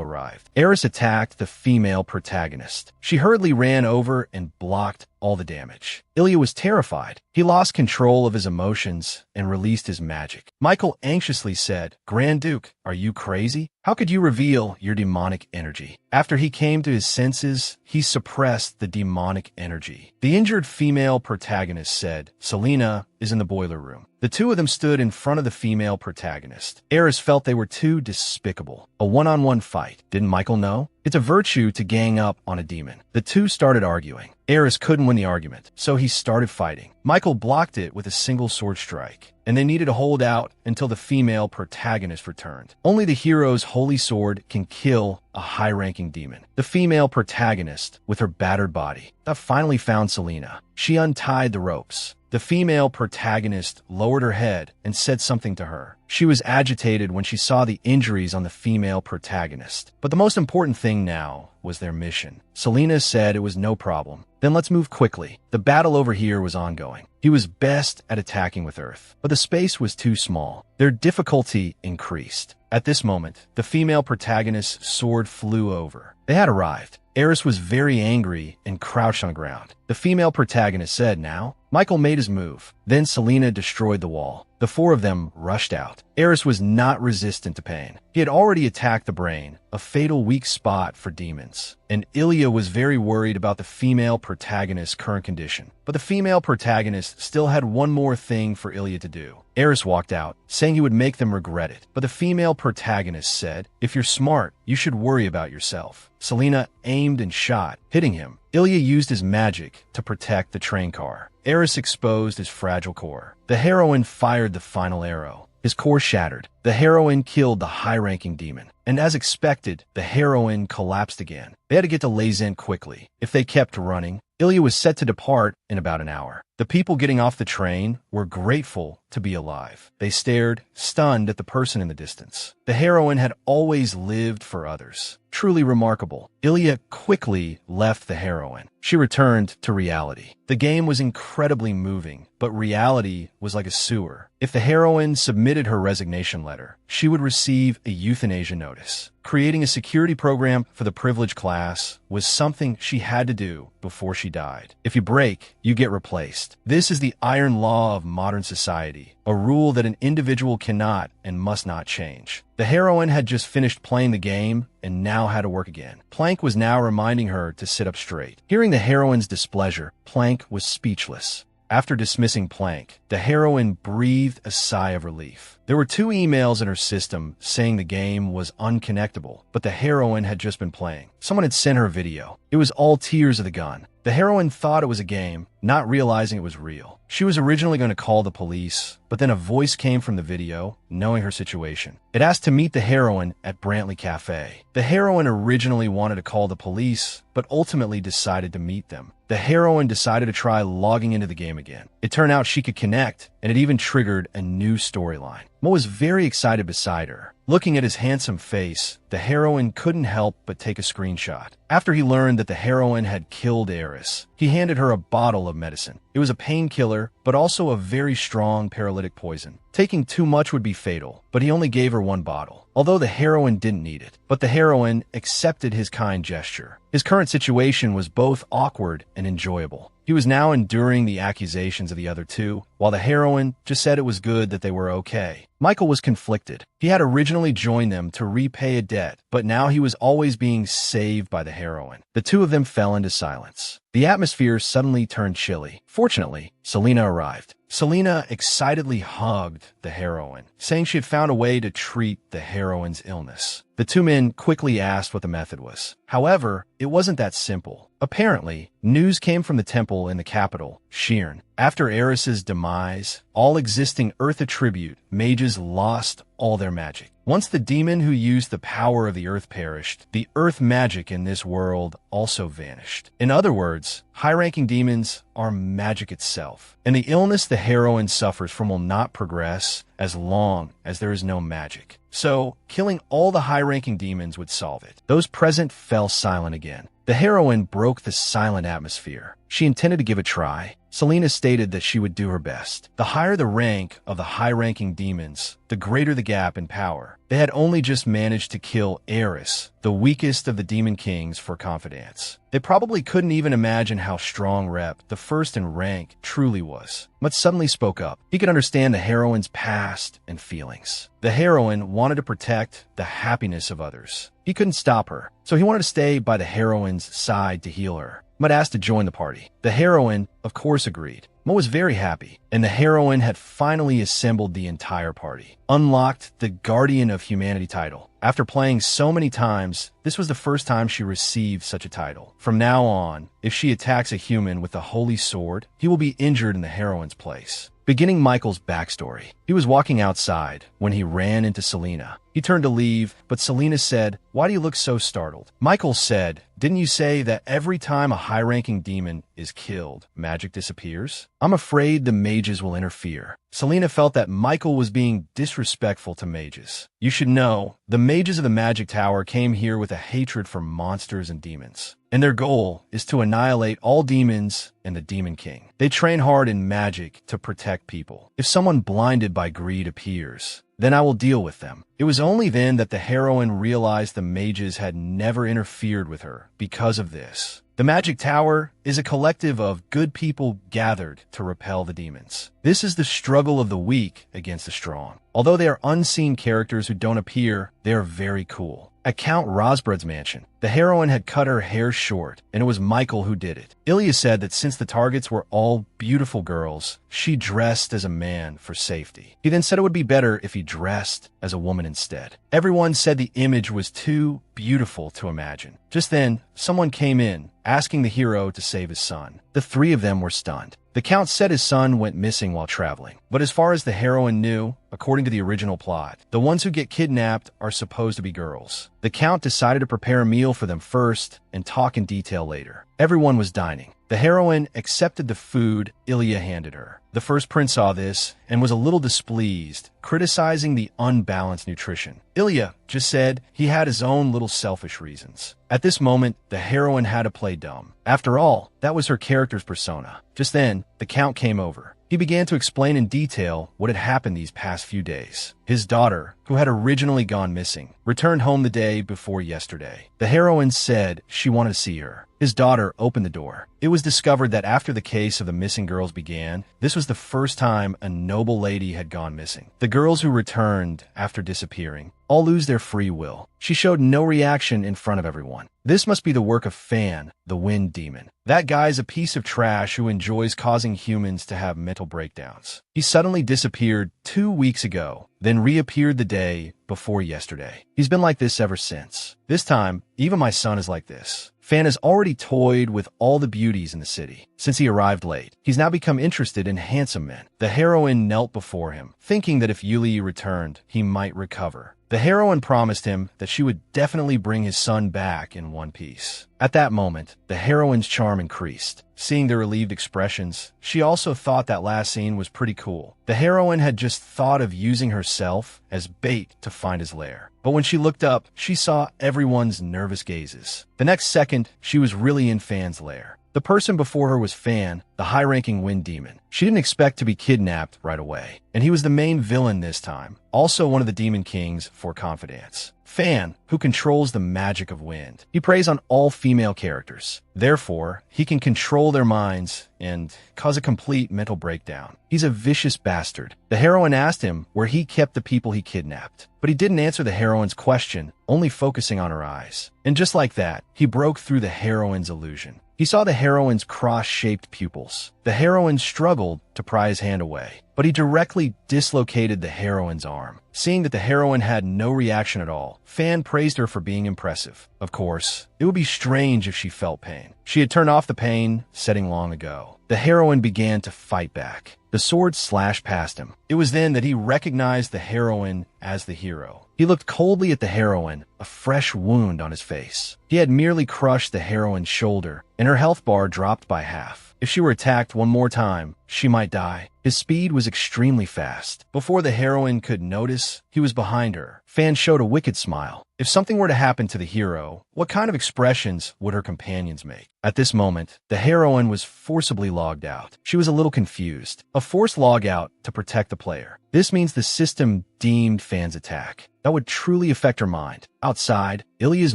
arrived. Eris attacked the female protagonist. She hurriedly ran over and blocked all the damage. Ilya was terrified. He lost control of his emotions and released his magic. Michael anxiously said, "Grand Duke, are you crazy? How could you reveal your demonic energy?" After he came to his senses, he suppressed the demonic energy. The injured female protagonist said, "Selena is in the boiler room." The two of them stood in front of the female protagonist. Eris felt they were too despicable. A one-on-one fight. Didn't Michael know? It's a virtue to gang up on a demon. The two started arguing. Eris couldn't win the argument, so he started fighting. Michael blocked it with a single sword strike, and they needed to hold out until the female protagonist returned. Only the hero's holy sword can kill a high-ranking demon. The female protagonist, with her battered body, finally found Selena. She untied the ropes. The female protagonist lowered her head and said something to her. She was agitated when she saw the injuries on the female protagonist. But the most important thing now was their mission. Selena said it was no problem. Then let's move quickly. The battle over here was ongoing. He was best at attacking with earth, but the space was too small. Their difficulty increased. At this moment, the female protagonist's sword flew over. They had arrived. Eris was very angry and crouched on the ground. The female protagonist said, "Now?" Michael made his move. Then Selena destroyed the wall. The four of them rushed out. Eris was not resistant to pain. He had already attacked the brain, a fatal weak spot for demons. And Ilya was very worried about the female protagonist's current condition. But the female protagonist still had one more thing for Ilya to do. Eris walked out, saying he would make them regret it. But the female protagonist said, "If you're smart, you should worry about yourself." Selena aimed and shot, hitting him. Ilya used his magic to protect the train car. Eris exposed his fragile core. The heroine fired the final arrow. His core shattered. The heroine killed the high-ranking demon. And as expected, the heroine collapsed again. They had to get to Lazen quickly. If they kept running, Ilya was set to depart in about an hour. The people getting off the train were grateful to be alive. They stared, stunned at the person in the distance. The heroine had always lived for others. Truly remarkable. Ilya quickly left the heroine. She returned to reality. The game was incredibly moving, but reality was like a sewer. If the heroine submitted her resignation letter, she would receive a euthanasia notice. Creating a security program for the privileged class was something she had to do before she died. If you break, you get replaced. This is the iron law of modern society, a rule that an individual cannot and must not change. The heroine had just finished playing the game and now had to work again. Plank was now reminding her to sit up straight. Hearing the heroine's displeasure, Plank was speechless. After dismissing Plank, the heroine breathed a sigh of relief. There were 2 emails in her system saying the game was unconnectable, but the heroine had just been playing. Someone had sent her a video. It was all tears of the gun. The heroine thought it was a game, not realizing it was real. She was originally going to call the police, but then a voice came from the video, knowing her situation. It asked to meet the heroine at Brantley Cafe. The heroine originally wanted to call the police, but ultimately decided to meet them. The heroine decided to try logging into the game again. It turned out she could connect, and it even triggered a new storyline. Mo was very excited beside her. Looking at his handsome face, the heroine couldn't help but take a screenshot. After he learned that the heroine had killed Eris, he handed her a bottle of medicine. It was a painkiller, but also a very strong paralytic poison. Taking too much would be fatal, but he only gave her 1 bottle. Although the heroine didn't need it, but the heroine accepted his kind gesture. His current situation was both awkward and enjoyable. He was now enduring the accusations of the other two, while the heroine just said it was good that they were okay. Michael was conflicted. He had originally joined them to repay a debt, but now he was always being saved by the heroine. The two of them fell into silence. The atmosphere suddenly turned chilly. Fortunately, Selena arrived. Selena excitedly hugged the heroine, saying she had found a way to treat the heroine's illness. The two men quickly asked what the method was. However, it wasn't that simple. Apparently, news came from the temple in the capital, Shirn. After Eris's demise, all existing Earth attribute mages lost all their magic. Once the demon who used the power of the Earth perished, the Earth magic in this world also vanished. In other words, high-ranking demons are magic itself, and the illness the heroine suffers from will not progress as long as there is no magic. So, killing all the high-ranking demons would solve it. Those present fell silent again. The heroine broke the silent atmosphere. She intended to give a try. Selena stated that she would do her best. The higher the rank of the high-ranking demons, the greater the gap in power. They had only just managed to kill Eris, the weakest of the demon kings, for confidence. They probably couldn't even imagine how strong Rep, the first in rank, truly was. Mutt suddenly spoke up. He could understand the heroine's past and feelings. The heroine wanted to protect the happiness of others. He couldn't stop her, so he wanted to stay by the heroine's side to heal her. Mutt asked to join the party. The heroine, of course, agreed. Mutt was very happy, and the heroine had finally assembled the entire party. Unlocked the Guardian of Humanity title. After playing so many times, this was the first time she received such a title. From now on, if she attacks a human with the Holy Sword, he will be injured in the heroine's place. Beginning Michael's backstory. He was walking outside when he ran into Selena. He turned to leave, but Selena said, "Why do you look so startled?" Michael said, "Didn't you say that every time a high-ranking demon is killed, magic disappears? I'm afraid the mages will interfere." Selena felt that Michael was being disrespectful to mages. "You should know, the mages of the Magic Tower came here with a hatred for monsters and demons, and their goal is to annihilate all demons and the Demon King. They train hard in magic to protect people. If someone blinded by greed appears, then I will deal with them." It was only then that the heroine realized the mages had never interfered with her because of this. The Magic Tower is a collective of good people gathered to repel the demons. This is the struggle of the weak against the strong. Although they are unseen characters who don't appear, they are very cool. At Count Rosbred's mansion, the heroine had cut her hair short, and it was Michael who did it. Ilya said that since the targets were all beautiful girls, she dressed as a man for safety. He then said it would be better if he dressed as a woman instead. Everyone said the image was too beautiful to imagine. Just then, someone came in, asking the hero to save his son. The three of them were stunned. The Count said his son went missing while traveling. But as far as the heroine knew, according to the original plot, the ones who get kidnapped are supposed to be girls. The Count decided to prepare a meal for them first and talk in detail later. Everyone was dining. The heroine accepted the food Ilya handed her. The first prince saw this and was a little displeased, criticizing the unbalanced nutrition. Ilya just said he had his own little selfish reasons. At this moment, the heroine had to play dumb. After all, that was her character's persona. Just then, the Count came over. He began to explain in detail what had happened these past few days. His daughter, who had originally gone missing, returned home the day before yesterday. The heroine said she wanted to see her. His daughter opened the door. It was discovered that after the case of the missing girls began, this was the first time a noble lady had gone missing. The girls who returned after disappearing all lose their free will. She showed no reaction in front of everyone. This must be the work of Fan, the wind demon. That guy's a piece of trash who enjoys causing humans to have mental breakdowns. He suddenly disappeared 2 weeks ago, then reappeared the day before yesterday. He's been like this ever since. This time, even my son is like this. Fan has already toyed with all the beauties in the city. Since he arrived late, he's now become interested in handsome men. The heroine knelt before him, thinking that if Yuli returned, he might recover. The heroine promised him that she would definitely bring his son back in one piece. At that moment, the heroine's charm increased. Seeing the relieved expressions, she also thought that last scene was pretty cool. The heroine had just thought of using herself as bait to find his lair. But when she looked up, she saw everyone's nervous gazes. The next second, she was really in Fan's lair. The person before her was Fan, the high-ranking wind demon. She didn't expect to be kidnapped right away, and he was the main villain this time, also one of the demon kings for confidence. Fan, who controls the magic of wind. He preys on all female characters. Therefore, he can control their minds and cause a complete mental breakdown. He's a vicious bastard. The heroine asked him where he kept the people he kidnapped, but he didn't answer the heroine's question, only focusing on her eyes. And just like that, he broke through the heroine's illusion. He saw the heroine's cross-shaped pupils. The heroine struggled to pry his hand away, but he directly dislocated the heroine's arm. Seeing that the heroine had no reaction at all, Fan praised her for being impressive. Of course, it would be strange if she felt pain. She had turned off the pain setting long ago. The heroine began to fight back. The sword slashed past him. It was then that he recognized the heroine as the hero. He looked coldly at the heroine, a fresh wound on his face. He had merely crushed the heroine's shoulder, and her health bar dropped by half. If she were attacked one more time, she might die. His speed was extremely fast. Before the heroine could notice, he was behind her. Fan showed a wicked smile. If something were to happen to the hero, what kind of expressions would her companions make? At this moment, the heroine was forcibly logged out. She was a little confused. A forced log out to protect the player. This means the system deemed Fan's attack. That would truly affect her mind. Outside, Ilya's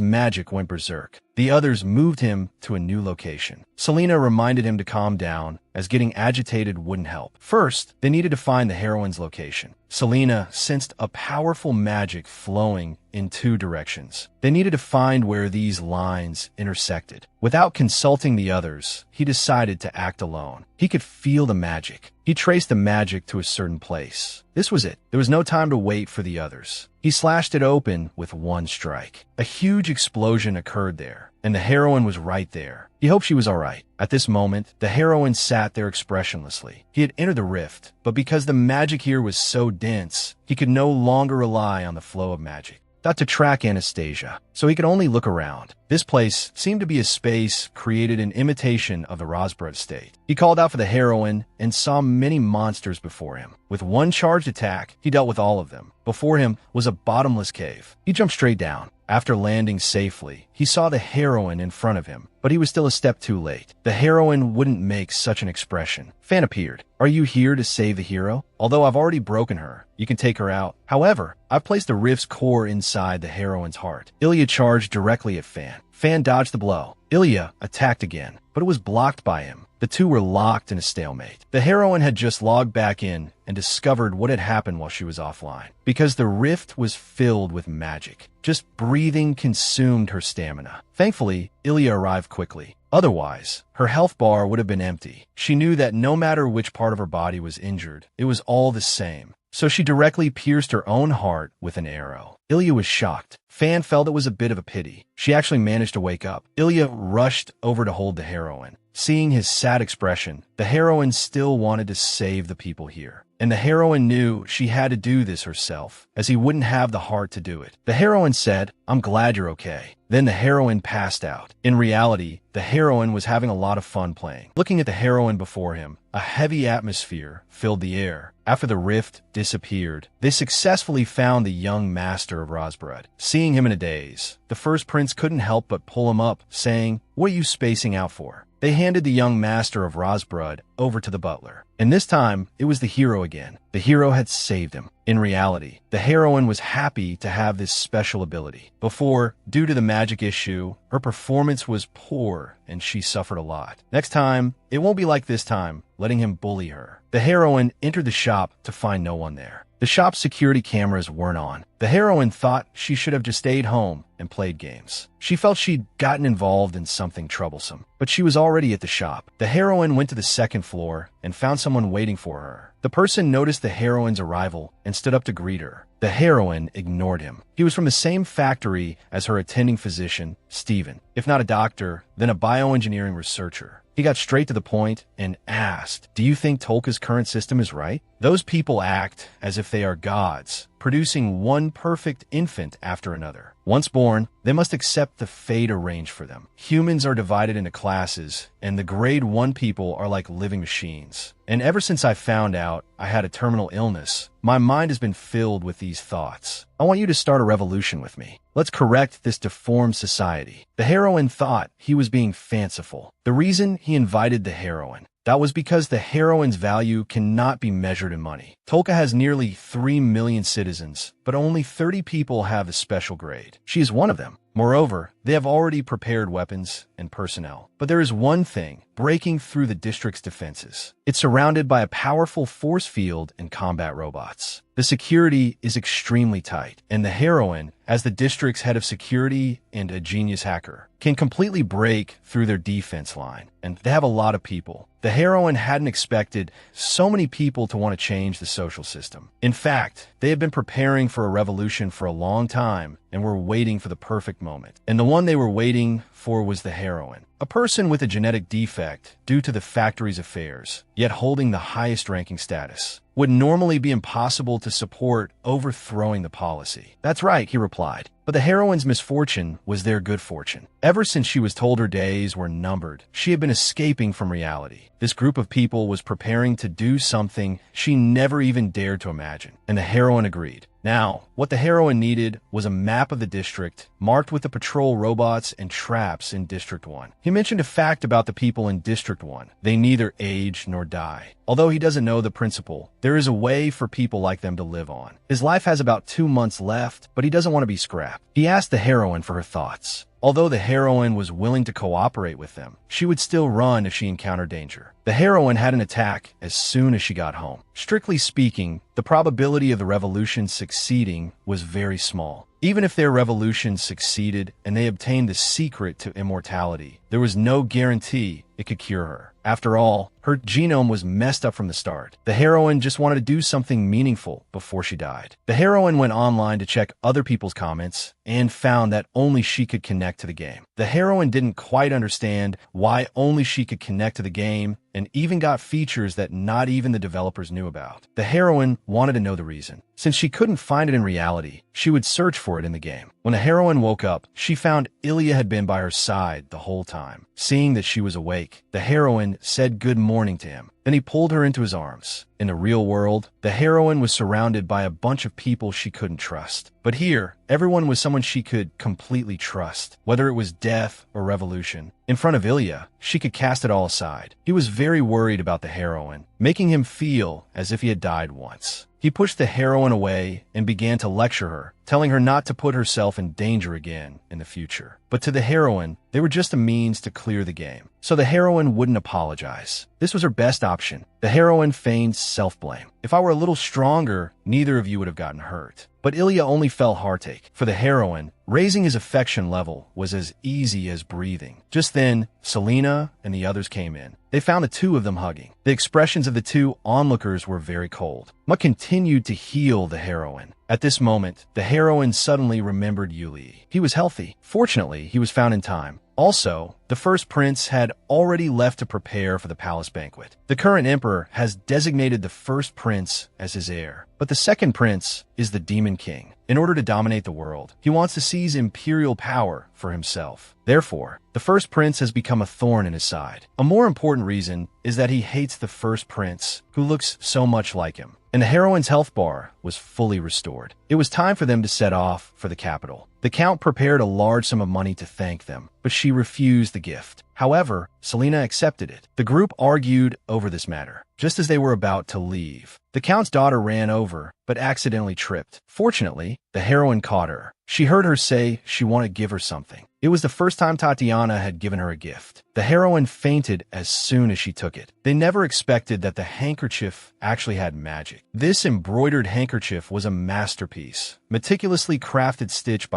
magic went berserk. The others moved him to a new location. Selena reminded him to calm down, as getting agitated wouldn't help. First, they needed to find the heroine's location. Selena sensed a powerful magic flowing in two directions. They needed to find where these lines intersected. Without consulting the others, he decided to act alone. He could feel the magic. He traced the magic to a certain place. This was it. There was no time to wait for the others. He slashed it open with one strike. A huge explosion occurred there, and the heroine was right there. He hoped she was all right. At this moment, the heroine sat there expressionlessly. He had entered the rift, but because the magic here was so dense, he could no longer rely on the flow of magic. Thought to track Anastasia, so he could only look around. This place seemed to be a space created in imitation of the Rosbrud state. He called out for the heroine and saw many monsters before him. With one charged attack, he dealt with all of them. Before him was a bottomless cave. He jumped straight down. After landing safely, he saw the heroine in front of him, but he was still a step too late. The heroine wouldn't make such an expression. Fan appeared. Are you here to save the hero? Although I've already broken her, you can take her out. However, I've placed the rift's core inside the heroine's heart. Ilya charged directly at Fan. Fan dodged the blow. Ilya attacked again, but it was blocked by him. The two were locked in a stalemate. The heroine had just logged back in and discovered what had happened while she was offline. Because the rift was filled with magic. Just breathing consumed her stamina. Thankfully, Ilya arrived quickly. Otherwise, her health bar would have been empty. She knew that no matter which part of her body was injured, it was all the same. So she directly pierced her own heart with an arrow. Ilya was shocked. Fan felt it was a bit of a pity. She actually managed to wake up. Ilya rushed over to hold the heroine. Seeing his sad expression, the heroine still wanted to save the people here. And the heroine knew she had to do this herself, as he wouldn't have the heart to do it. The heroine said, "I'm glad you're okay." Then the heroine passed out. In reality, the heroine was having a lot of fun playing. Looking at the heroine before him, a heavy atmosphere filled the air. After the rift disappeared, they successfully found the young master of Rosbrud. Seeing him in a daze, the first prince couldn't help but pull him up, saying, "What are you spacing out for?" They handed the young master of Rosbrud over to the butler. And this time, it was the hero again. The hero had saved him. In reality, the heroine was happy to have this special ability. Before, due to the magic issue, her performance was poor and she suffered a lot. Next time, it won't be like this time, letting him bully her. The heroine entered the shop to find no one there. The shop's security cameras weren't on. The heroine thought she should have just stayed home and played games. She felt she'd gotten involved in something troublesome, but she was already at the shop. The heroine went to the second floor and found someone waiting for her. The person noticed the heroine's arrival and stood up to greet her. The heroine ignored him. He was from the same factory as her attending physician, Stephen. If not a doctor, then a bioengineering researcher. He got straight to the point and asked, "Do you think Tolka's current system is right? Those people act as if they are gods, producing one perfect infant after another. Once born, they must accept the fate arranged for them. Humans are divided into classes, and the grade 1 people are like living machines. And ever since I found out I had a terminal illness, my mind has been filled with these thoughts. I want you to start a revolution with me. Let's correct this deformed society." The heroine thought he was being fanciful. The reason he invited the heroine, that was because the heroine's value cannot be measured in money. Tolka has nearly 3 million citizens, but only 30 people have a special grade. She is one of them. Moreover, they have already prepared weapons and personnel. But there is one thing breaking through the district's defenses. It's surrounded by a powerful force field and combat robots. The security is extremely tight, and the heroine, as the district's head of security and a genius hacker, can completely break through their defense line. And they have a lot of people. The heroine hadn't expected so many people to want to change the social system. In fact, they had been preparing for a revolution for a long time and were waiting for the perfect moment. And the one they were waiting for was the heroine, a person with a genetic defect due to the factory's affairs, yet holding the highest ranking status. Would normally be impossible to support overthrowing the policy. That's right, he replied. But the heroine's misfortune was their good fortune. Ever since she was told her days were numbered, she had been escaping from reality. This group of people was preparing to do something she never even dared to imagine, and the heroine agreed. Now, what the heroine needed was a map of the district, marked with the patrol robots and traps in District 1. He mentioned a fact about the people in District 1. They neither age nor die. Although he doesn't know the principle, there is a way for people like them to live on. His life has about 2 months left, but he doesn't want to be scrapped. He asked the heroine for her thoughts. Although the heroine was willing to cooperate with them, she would still run if she encountered danger. The heroine had an attack as soon as she got home. Strictly speaking, the probability of the revolution succeeding was very small. Even if their revolution succeeded and they obtained the secret to immortality, there was no guarantee it could cure her. After all, her genome was messed up from the start. The heroine just wanted to do something meaningful before she died. The heroine went online to check other people's comments and found that only she could connect to the game. The heroine didn't quite understand why only she could connect to the game and even got features that not even the developers knew about. The heroine wanted to know the reason. Since she couldn't find it in reality, she would search for it in the game. When the heroine woke up, she found Ilya had been by her side the whole time. Seeing that she was awake, the heroine said good morning to him. Then he pulled her into his arms. In the real world, the heroine was surrounded by a bunch of people she couldn't trust. But here, everyone was someone she could completely trust, whether it was death or revolution. In front of Ilya, she could cast it all aside. He was very worried about the heroine, making him feel as if he had died once. He pushed the heroine away and began to lecture her, telling her not to put herself in danger again in the future. But to the heroine, they were just a means to clear the game. So the heroine wouldn't apologize. This was her best option. The heroine feigned self-blame. If I were a little stronger, neither of you would have gotten hurt. But Ilya only felt heartache. For the heroine, raising his affection level was as easy as breathing. Just then, Selena and the others came in. They found the two of them hugging. The expressions of the two onlookers were very cold. Mutt continued to heal the heroine. At this moment, the heroine suddenly remembered Yuli. He was healthy. Fortunately, he was found in time. Also, the first prince had already left to prepare for the palace banquet. The current emperor has designated the first prince as his heir, but the second prince is the Demon King. In order to dominate the world, he wants to seize imperial power for himself. Therefore, the first prince has become a thorn in his side. A more important reason is that he hates the first prince, who looks so much like him. And the heroine's health bar was fully restored. It was time for them to set off for the capital. The count prepared a large sum of money to thank them, but she refused the gift. However, Selena accepted it. The group argued over this matter. Just as they were about to leave, the count's daughter ran over, but accidentally tripped. Fortunately, the heroine caught her. She heard her say she wanted to give her something. It was the first time Tatiana had given her a gift. The heroine fainted as soon as she took it. They never expected that the handkerchief actually had magic. This embroidered handkerchief was a masterpiece, meticulously crafted stitch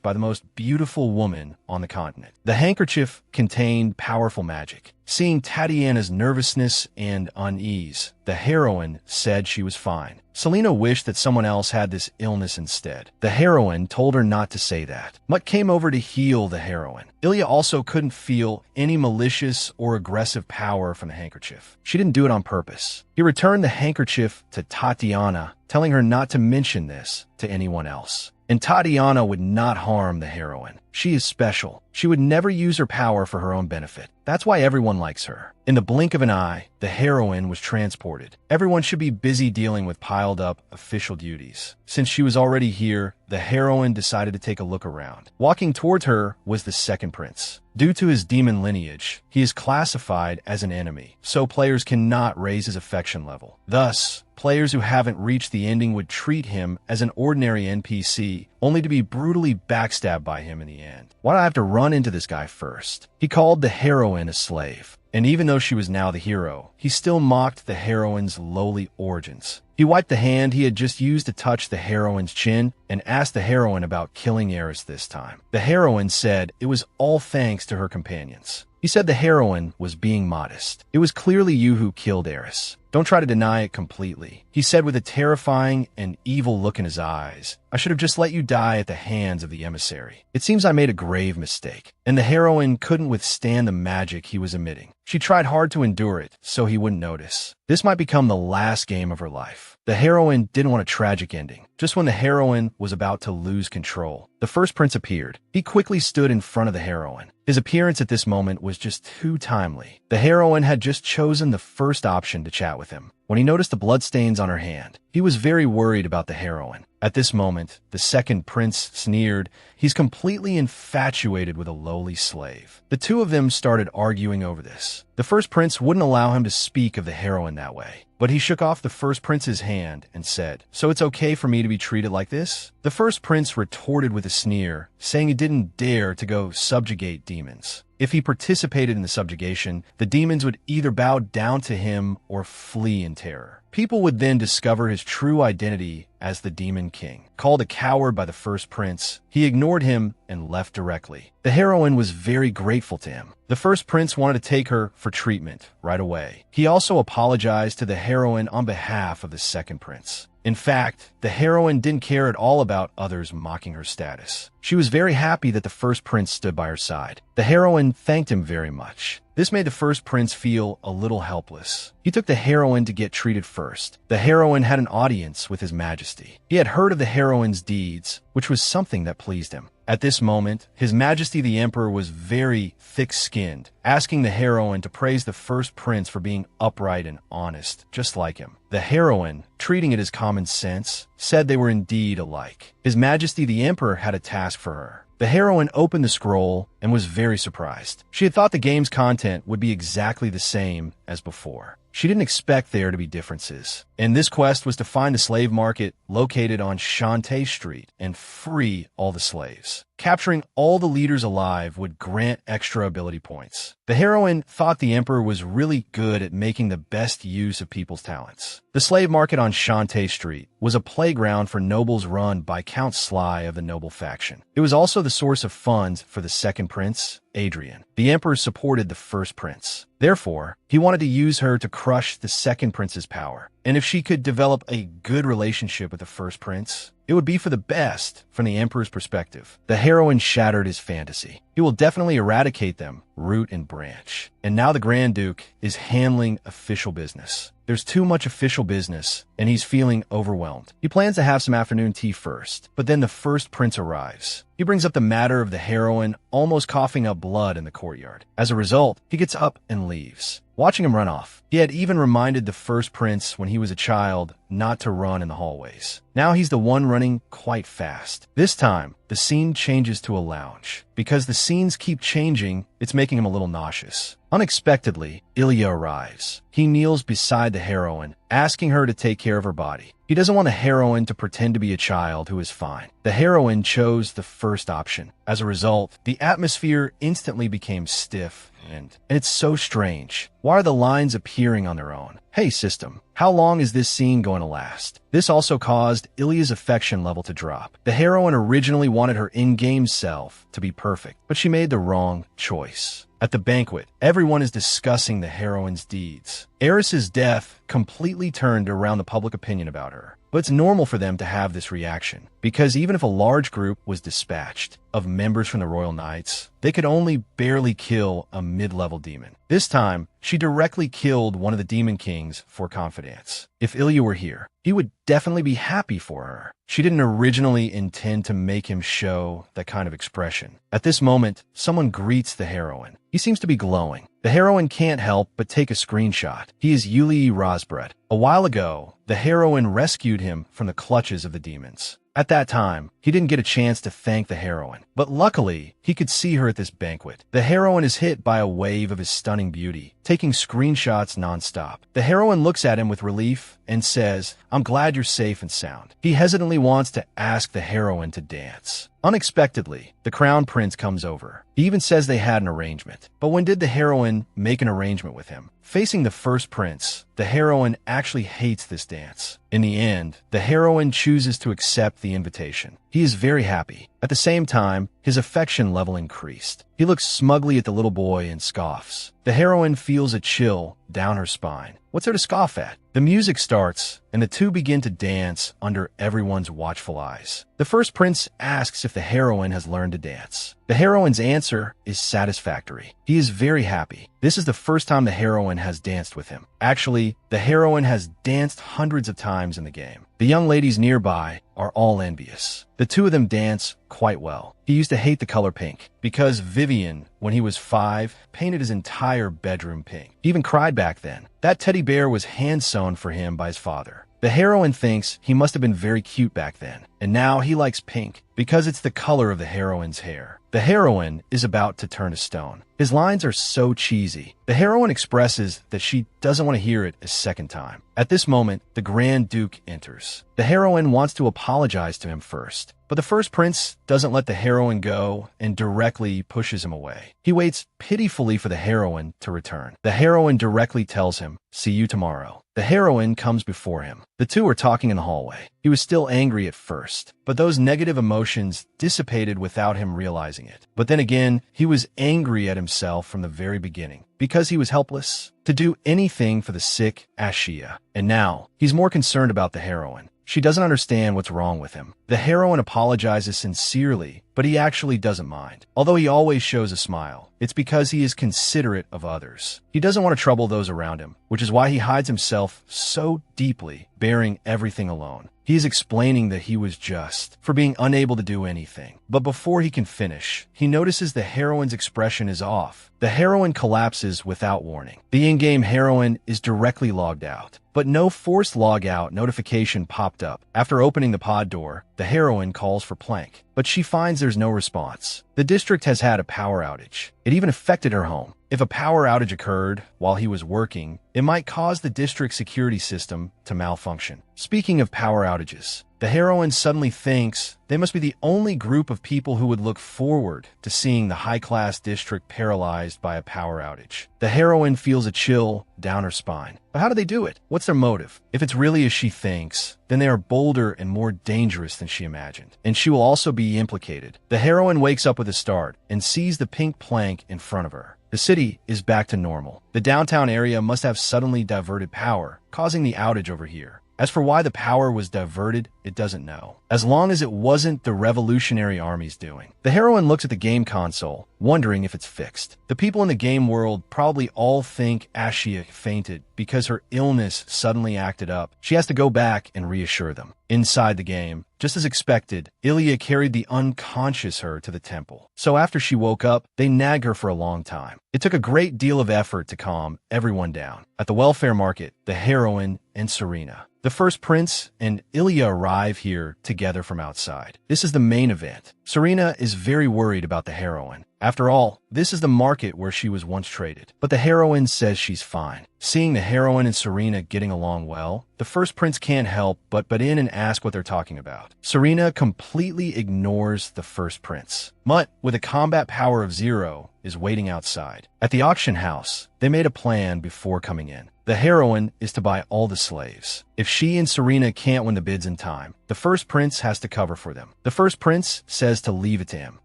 by the most beautiful woman on the continent. The handkerchief contained powerful magic. Seeing Tatiana's nervousness and unease, the heroine said she was fine. Selena wished that someone else had this illness instead. The heroine told her not to say that. Mutt came over to heal the heroine. Ilya also couldn't feel any malicious or aggressive power from the handkerchief. She didn't do it on purpose. He returned the handkerchief to Tatiana, telling her not to mention this to anyone else. And Tatiana would not harm the heroine. She is special. She would never use her power for her own benefit. That's why everyone likes her. In the blink of an eye, the heroine was transported. Everyone should be busy dealing with piled-up official duties. Since she was already here, the heroine decided to take a look around. Walking towards her was the second prince. Due to his demon lineage, he is classified as an enemy, so players cannot raise his affection level. Thus, players who haven't reached the ending would treat him as an ordinary NPC, only to be brutally backstabbed by him in the end. Why do I have to run into this guy first? He called the heroine a slave. And even though she was now the hero, he still mocked the heroine's lowly origins. He wiped the hand he had just used to touch the heroine's chin and asked the heroine about killing Eris this time. The heroine said it was all thanks to her companions. He said the heroine was being modest. It was clearly you who killed Eris. Don't try to deny it completely. He said with a terrifying and evil look in his eyes, I should have just let you die at the hands of the emissary. It seems I made a grave mistake, and the heroine couldn't withstand the magic he was emitting. She tried hard to endure it, so he wouldn't notice. This might become the last game of her life. The heroine didn't want a tragic ending. Just when the heroine was about to lose control, the first prince appeared. He quickly stood in front of the heroine. His appearance at this moment was just too timely. The heroine had just chosen the first option to chat with him. When he noticed the bloodstains on her hand, he was very worried about the heroine. At this moment, the second prince sneered. He's completely infatuated with a lowly slave. The two of them started arguing over this. The first prince wouldn't allow him to speak of the heroine that way, but he shook off the first prince's hand and said, So it's okay for me to be treated like this? The first prince retorted with a sneer, saying he didn't dare to go subjugate demons. If he participated in the subjugation, the demons would either bow down to him or flee in terror. People would then discover his true identity as the Demon King. Called a coward by the first prince, he ignored him and left directly. The heroine was very grateful to him. The first prince wanted to take her for treatment right away. He also apologized to the heroine on behalf of the second prince. In fact, the heroine didn't care at all about others mocking her status. She was very happy that the first prince stood by her side. The heroine thanked him very much. This made the first prince feel a little helpless. He took the heroine to get treated first. The heroine had an audience with His Majesty. He had heard of the heroine's deeds, which was something that pleased him. At this moment, His Majesty the Emperor was very thick-skinned, asking the heroine to praise the first prince for being upright and honest, just like him. The heroine, treating it as common sense, said they were indeed alike. His Majesty the Emperor had a task for her. The heroine opened the scroll and was very surprised. She had thought the game's content would be exactly the same as before. She didn't expect there to be differences. And this quest was to find the slave market located on Shantae Street and free all the slaves. Capturing all the leaders alive would grant extra ability points. The heroine thought the emperor was really good at making the best use of people's talents. The slave market on Shantae Street was a playground for nobles run by Count Sly of the noble faction. It was also the source of funds for the second prince, Adrian. The emperor supported the first prince. Therefore, he wanted to use her to crush the second prince's power. And if she could develop a good relationship with the first prince, it would be for the best from the emperor's perspective. The heroine shattered his fantasy. He will definitely eradicate them, root and branch. And now the Grand Duke is handling official business. There's too much official business, and he's feeling overwhelmed. He plans to have some afternoon tea first, but then the first prince arrives. He brings up the matter of the heroine almost coughing up blood in the courtyard. As a result, he gets up and leaves. Watching him run off, he had even reminded the first prince when he was a child not to run in the hallways. Now he's the one running quite fast. This time, the scene changes to a lounge. Because the scenes keep changing, it's making him a little nauseous. Unexpectedly, Ilya arrives. He kneels beside the heroine, asking her to take care of her body. He doesn't want the heroine to pretend to be a child who is fine. The heroine chose the first option. As a result, the atmosphere instantly became stiff, and it's so strange. Why are the lines appearing on their own? Hey system, how long is this scene going to last? This also caused Ilya's affection level to drop. The heroine originally wanted her in-game self to be perfect, but she made the wrong choice. At the banquet, everyone is discussing the heroine's deeds. Eris's death completely turned around the public opinion about her. But But it's normal for them to have this reaction, because even if a large group was dispatched of members from the Royal Knights, they could only barely kill a mid-level demon. This time, she directly killed one of the Demon Kings for confidence. If Ilya were here, he would definitely be happy for her. She didn't originally intend to make him show that kind of expression. At this moment, someone greets the heroine. He seems to be glowing. The heroine can't help but take a screenshot. He is Yuli Rosbret. A while ago, the heroine rescued him from the clutches of the demons. At that time, he didn't get a chance to thank the heroine, but luckily, he could see her at this banquet. The heroine is hit by a wave of his stunning beauty, taking screenshots nonstop. The heroine looks at him with relief and says, "I'm glad you're safe and sound." He hesitantly wants to ask the heroine to dance. Unexpectedly, the crown prince comes over. He even says they had an arrangement. But when did the heroine make an arrangement with him? Facing the first prince, the heroine actually hates this dance. In the end, the heroine chooses to accept the invitation. He is very happy. At the same time, his affection level increased. He looks smugly at the little boy and scoffs. The heroine feels a chill down her spine. What's there to scoff at? The music starts, and the two begin to dance under everyone's watchful eyes. The first prince asks if the heroine has learned to dance. The heroine's answer is satisfactory. He is very happy. This is the first time the heroine has danced with him. Actually, the heroine has danced hundreds of times in the game. The young ladies nearby are all envious. The two of them dance quite well. He used to hate the color pink because Vivian, when he was 5, painted his entire bedroom pink. He even cried back then. That teddy bear was hand-sewn for him by his father. The heroine thinks he must have been very cute back then, and now he likes pink because it's the color of the heroine's hair. The heroine is about to turn to stone. His lines are so cheesy. The heroine expresses that she doesn't want to hear it a second time. At this moment, the Grand Duke enters. The heroine wants to apologize to him first, but the first prince doesn't let the heroine go and directly pushes him away. He waits pitifully for the heroine to return. The heroine directly tells him, "See you tomorrow." The heroine comes before him. The two are talking in the hallway. He was still angry at first, but those negative emotions dissipated without him realizing it. But then again, he was angry at himself from the very beginning, because he was helpless to do anything for the sick Ashia. And now, he's more concerned about the heroine. She doesn't understand what's wrong with him. The heroine apologizes sincerely, but he actually doesn't mind. Although he always shows a smile, it's because he is considerate of others. He doesn't want to trouble those around him, which is why he hides himself so deeply, bearing everything alone. He is explaining that he was just for being unable to do anything. But before he can finish, he notices the heroine's expression is off. The heroine collapses without warning. The in-game heroine is directly logged out, but no forced logout notification popped up. After opening the pod door, the heroine calls for Plank, but she finds there's no response. The district has had a power outage. It even affected her home. If a power outage occurred while he was working, it might cause the district security system to malfunction. Speaking of power outages, the heroine suddenly thinks they must be the only group of people who would look forward to seeing the high-class district paralyzed by a power outage. The heroine feels a chill down her spine. But how do they do it? What's their motive? If it's really as she thinks, then they are bolder and more dangerous than she imagined. And she will also be implicated. The heroine wakes up with a start and sees the pink plank in front of her. The city is back to normal. The downtown area must have suddenly diverted power, causing the outage over here. As for why the power was diverted, it doesn't know, as long as it wasn't the Revolutionary Army's doing. The heroine looks at the game console, wondering if it's fixed. The people in the game world probably all think Ashia fainted because her illness suddenly acted up. She has to go back and reassure them. Inside the game, just as expected, Ilya carried the unconscious her to the temple. So after she woke up, they nagged her for a long time. It took a great deal of effort to calm everyone down. At the welfare market, the heroine and Serena, the first prince, and Ilya arrive here together from outside. This is the main event. Serena is very worried about the heroine. After all, this is the market where she was once traded. But the heroine says she's fine. Seeing the heroine and Serena getting along well, the first prince can't help but butt in and ask what they're talking about. Serena completely ignores the first prince. Mutt, with a combat power of 0, is waiting outside. At the auction house, they made a plan before coming in. The heroine is to buy all the slaves. If she and Serena can't win the bids in time, the first prince has to cover for them. The first prince says to leave it to him.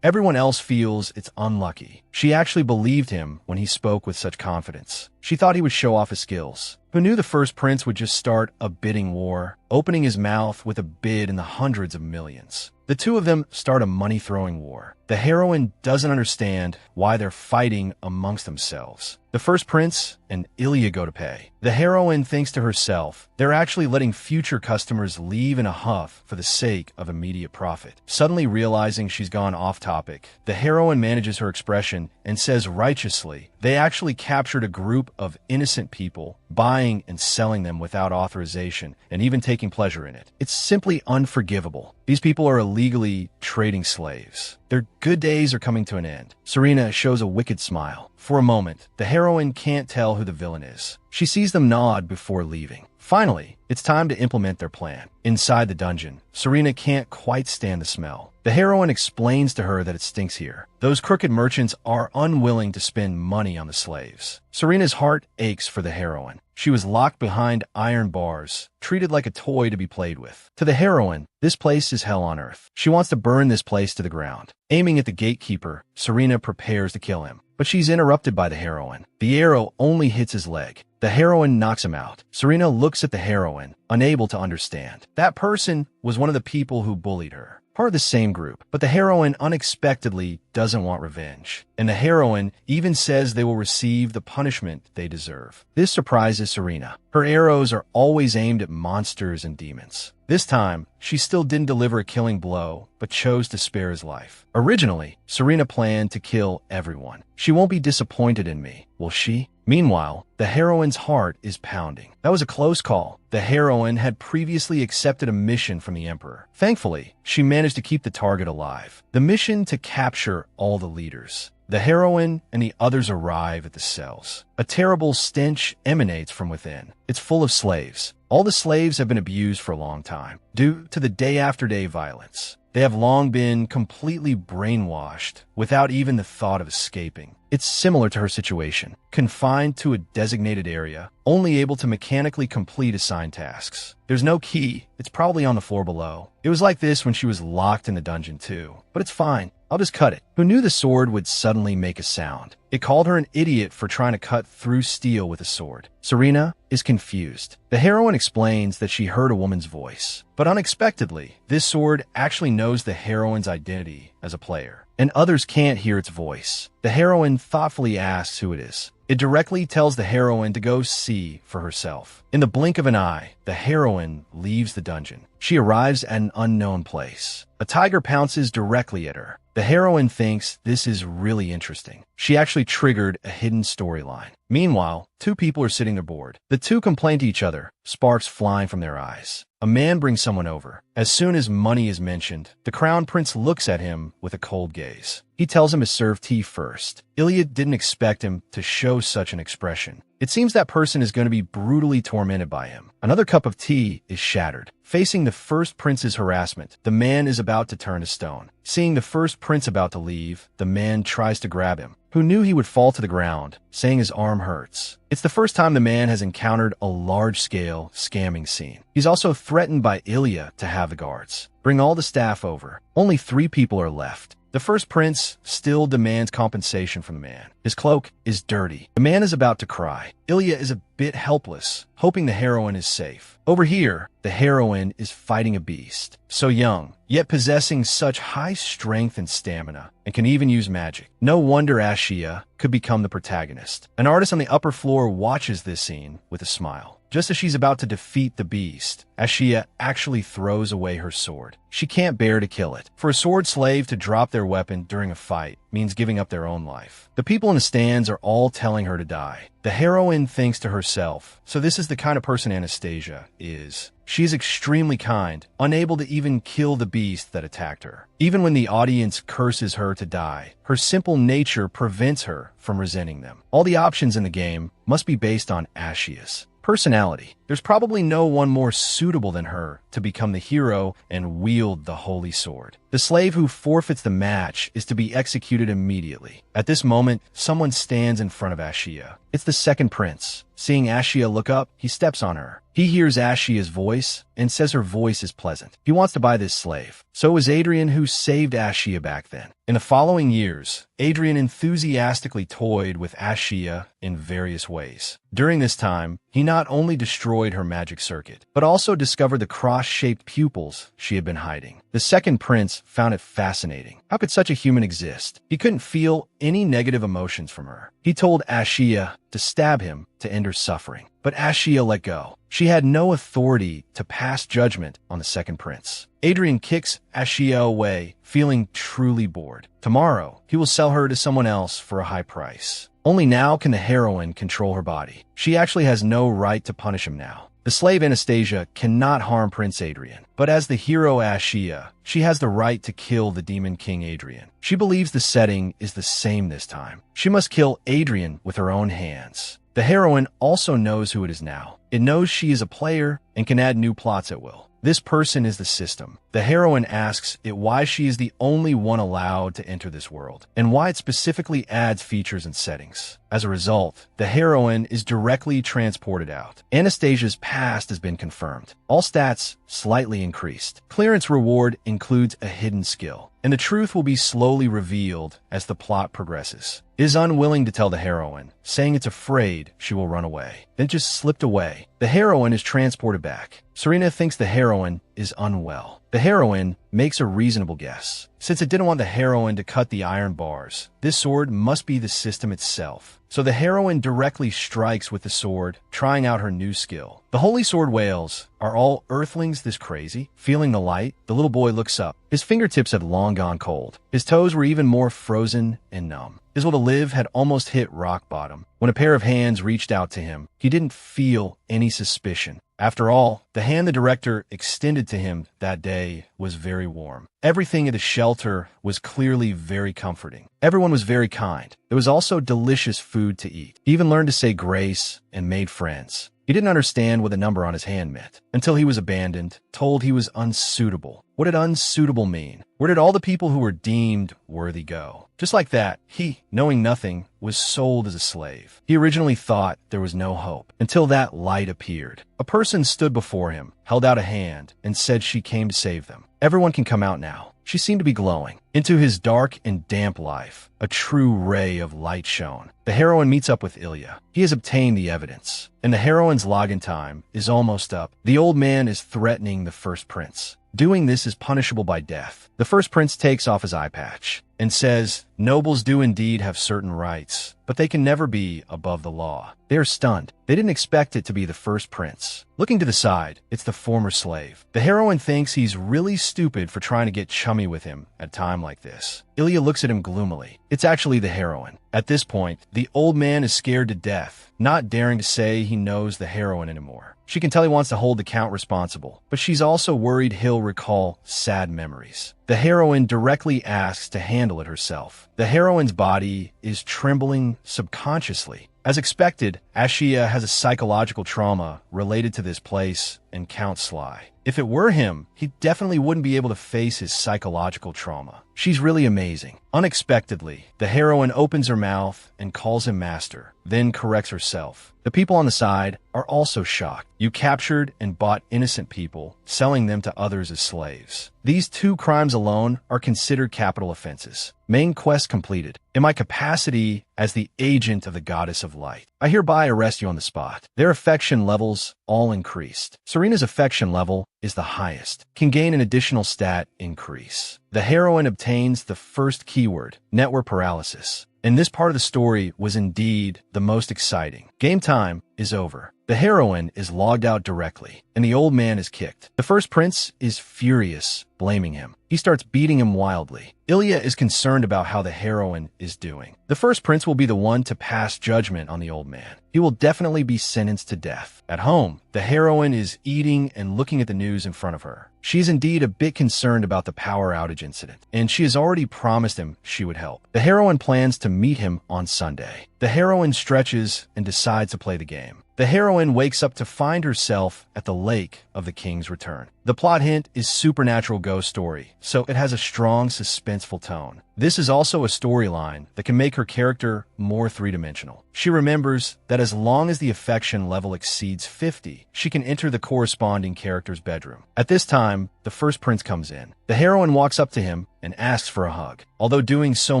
Everyone else feels it's unlucky. She actually believed him when he spoke with such confidence. She thought he would show off his skills. Who knew the first prince would just start a bidding war, opening his mouth with a bid in the hundreds of millions. The two of them start a money-throwing war. The heroine doesn't understand why they're fighting amongst themselves. The first prince and Ilya go to pay. The heroine thinks to herself, they're actually letting future customers leave in a huff for the sake of immediate profit. Suddenly realizing she's gone off topic, the heroine manages her expression and says righteously, they actually captured a group of innocent people, buying and selling them without authorization and even taking pleasure in it. It's simply unforgivable. These people are illegally trading slaves. Their good days are coming to an end. Serena shows a wicked smile. For a moment, the heroine can't tell who the villain is. She sees them nod before leaving. Finally, it's time to implement their plan. Inside the dungeon, Serena can't quite stand the smell. The heroine explains to her that it stinks here. Those crooked merchants are unwilling to spend money on the slaves. Serena's heart aches for the heroine. She was locked behind iron bars, treated like a toy to be played with. To the heroine, this place is hell on earth. She wants to burn this place to the ground. Aiming at the gatekeeper, Serena prepares to kill him. But she's interrupted by the heroine. The arrow only hits his leg. The heroine knocks him out. Serena looks at the heroine, unable to understand. That person was one of the people who bullied her. Part of the same group, but the heroine unexpectedly doesn't want revenge. And the heroine even says they will receive the punishment they deserve. This surprises Serena. Her arrows are always aimed at monsters and demons. This time, she still didn't deliver a killing blow, but chose to spare his life. Originally, Serena planned to kill everyone. She won't be disappointed in me, will she? Meanwhile, the heroine's heart is pounding. That was a close call. The heroine had previously accepted a mission from the Emperor. Thankfully, she managed to keep the target alive. The mission to capture all the leaders. The heroine and the others arrive at the cells. A terrible stench emanates from within. It's full of slaves. All the slaves have been abused for a long time, due to the day-after-day violence. They have long been completely brainwashed, without even the thought of escaping. It's similar to her situation, confined to a designated area, only able to mechanically complete assigned tasks. There's no key. It's probably on the floor below. It was like this when she was locked in the dungeon too. But it's fine. I'll just cut it. Who knew the sword would suddenly make a sound? It called her an idiot for trying to cut through steel with a sword. Serena is confused. The heroine explains that she heard a woman's voice. But unexpectedly, this sword actually knows the heroine's identity as a player, and others can't hear its voice. The heroine thoughtfully asks who it is. It directly tells the heroine to go see for herself. In the blink of an eye, the heroine leaves the dungeon. She arrives at an unknown place. A tiger pounces directly at her. The heroine thinks this is really interesting. She actually triggered a hidden storyline. Meanwhile, two people are sitting there bored. The two complain to each other, sparks flying from their eyes. A man brings someone over. As soon as money is mentioned, the crown prince looks at him with a cold gaze. He tells him to serve tea first. Ilya didn't expect him to show such an expression. It seems that person is going to be brutally tormented by him. Another cup of tea is shattered. Facing the first prince's harassment, the man is about to turn to stone. Seeing the first prince about to leave, the man tries to grab him, who knew he would fall to the ground, saying his arm hurts. It's the first time the man has encountered a large-scale scamming scene. He's also threatened by Ilya to have the guards bring all the staff over. Only 3 people are left. The first prince still demands compensation from the man. His cloak is dirty. The man is about to cry. Ilya is a bit helpless, hoping the heroine is safe. Over here, the heroine is fighting a beast. So young, yet possessing such high strength and stamina, and can even use magic. No wonder Ashia could become the protagonist. An artist on the upper floor watches this scene with a smile. Just as she's about to defeat the beast, Ashia actually throws away her sword. She can't bear to kill it. For a sword slave to drop their weapon during a fight means giving up their own life. The people in the stands are all telling her to die. The heroine thinks to herself, so this is the kind of person Anastasia is. She is extremely kind, unable to even kill the beast that attacked her. Even when the audience curses her to die, her simple nature prevents her from resenting them. All the options in the game must be based on Ashia's personality. there's probably no one more suitable than her to become the hero and wield the holy sword. The slave who forfeits the match is to be executed immediately. At this moment, someone stands in front of Ashia. It's the second prince. Seeing Ashia look up, he steps on her. He hears Ashia's voice and says her voice is pleasant. He wants to buy this slave. So was Adrian, who saved Ashia back then. In the following years, Adrian enthusiastically toyed with Ashia in various ways. During this time, he not only destroyed her magic circuit, but also discovered the cross-shaped pupils she had been hiding. The second prince found it fascinating. How could such a human exist? He couldn't feel any negative emotions from her. He told Ashia to stab him to end her suffering. But Ashia let go. She had no authority to pass judgment on the second prince. Adrian kicks Ashia away, feeling truly bored. Tomorrow, he will sell her to someone else for a high price. Only now can the heroine control her body. She actually has no right to punish him now. The slave Anastasia cannot harm Prince Adrian, but as the hero Ashia, she has the right to kill the Demon King Adrian. She believes the setting is the same this time. She must kill Adrian with her own hands. The heroine also knows who it is now. It knows she is a player and can add new plots at will. This person is the system. The heroine asks it why she is the only one allowed to enter this world, and why it specifically adds features and settings. As a result, the heroine is directly transported out. Anastasia's past has been confirmed. All stats slightly increased. Clearance reward includes a hidden skill, and the truth will be slowly revealed as the plot progresses. It is unwilling to tell the heroine, saying it's afraid she will run away. Then just slipped away. The heroine is transported back. Serena thinks the heroine is unwell. The heroine makes a reasonable guess. Since it didn't want the heroine to cut the iron bars, this sword must be the system itself. So the heroine directly strikes with the sword, trying out her new skill. The holy sword wails, "Are all earthlings this crazy?" Feeling the light, the little boy looks up. His fingertips had long gone cold. His toes were even more frozen and numb. His will to live had almost hit rock bottom. When a pair of hands reached out to him, he didn't feel any suspicion. After all, the hand the director extended to him that day was very warm. Everything at the shelter was clearly very comforting. Everyone was very kind. There was also delicious food to eat. He even learned to say grace and made friends. He didn't understand what the number on his hand meant until he was abandoned, told he was unsuitable. What did unsuitable mean? Where did all the people who were deemed worthy go? Just like that, he, knowing nothing, was sold as a slave. He originally thought there was no hope until that light appeared. A person stood before him, held out a hand, and said she came to save them. Everyone can come out now. She seemed to be glowing. Into his dark and damp life, a true ray of light shone. The heroine meets up with Ilya. He has obtained the evidence, and the heroine's login time is almost up. The old man is threatening the first prince. Doing this is punishable by death. The first prince takes off his eye patch and says, "Nobles do indeed have certain rights, but they can never be above the law." They are stunned. They didn't expect it to be the first prince. Looking to the side, it's the former slave. The heroine thinks he's really stupid for trying to get chummy with him at a time like this. Ilya looks at him gloomily. It's actually the heroine. At this point, the old man is scared to death, not daring to say he knows the heroine anymore. She can tell he wants to hold the count responsible, but she's also worried he'll recall sad memories. The heroine directly asks to handle it herself. The heroine's body is trembling subconsciously. As expected, Ashia has a psychological trauma related to this place and Count Sly. If it were him, he definitely wouldn't be able to face his psychological trauma. She's really amazing. Unexpectedly, the heroine opens her mouth and calls him master, then corrects herself. The people on the side are also shocked. You captured and bought innocent people, selling them to others as slaves. These two crimes alone are considered capital offenses. Main quest completed. In my capacity as the agent of the goddess of light, I hereby arrest you on the spot. Their affection levels all increased. Serena's affection level is the highest. Can gain an additional stat increase. The heroine obtains the first keyword, network paralysis. And this part of the story was indeed the most exciting. Game time is over. The heroine is logged out directly, and the old man is kicked. The first prince is furious, blaming him. He starts beating him wildly. Ilya is concerned about how the heroine is doing. The first prince will be the one to pass judgment on the old man. He will definitely be sentenced to death. At home, the heroine is eating and looking at the news in front of her. She's indeed a bit concerned about the power outage incident, and she has already promised him she would help. The heroine plans to meet him on Sunday. The heroine stretches and decides to play the game. The heroine wakes up to find herself at the lake of the king's return. The plot hint is supernatural ghost story, so it has a strong suspenseful tone. This is also a storyline that can make her character more three-dimensional. She remembers that as long as the affection level exceeds 50, she can enter the corresponding character's bedroom. At this time, the first prince comes in. The heroine walks up to him and asks for a hug. Although doing so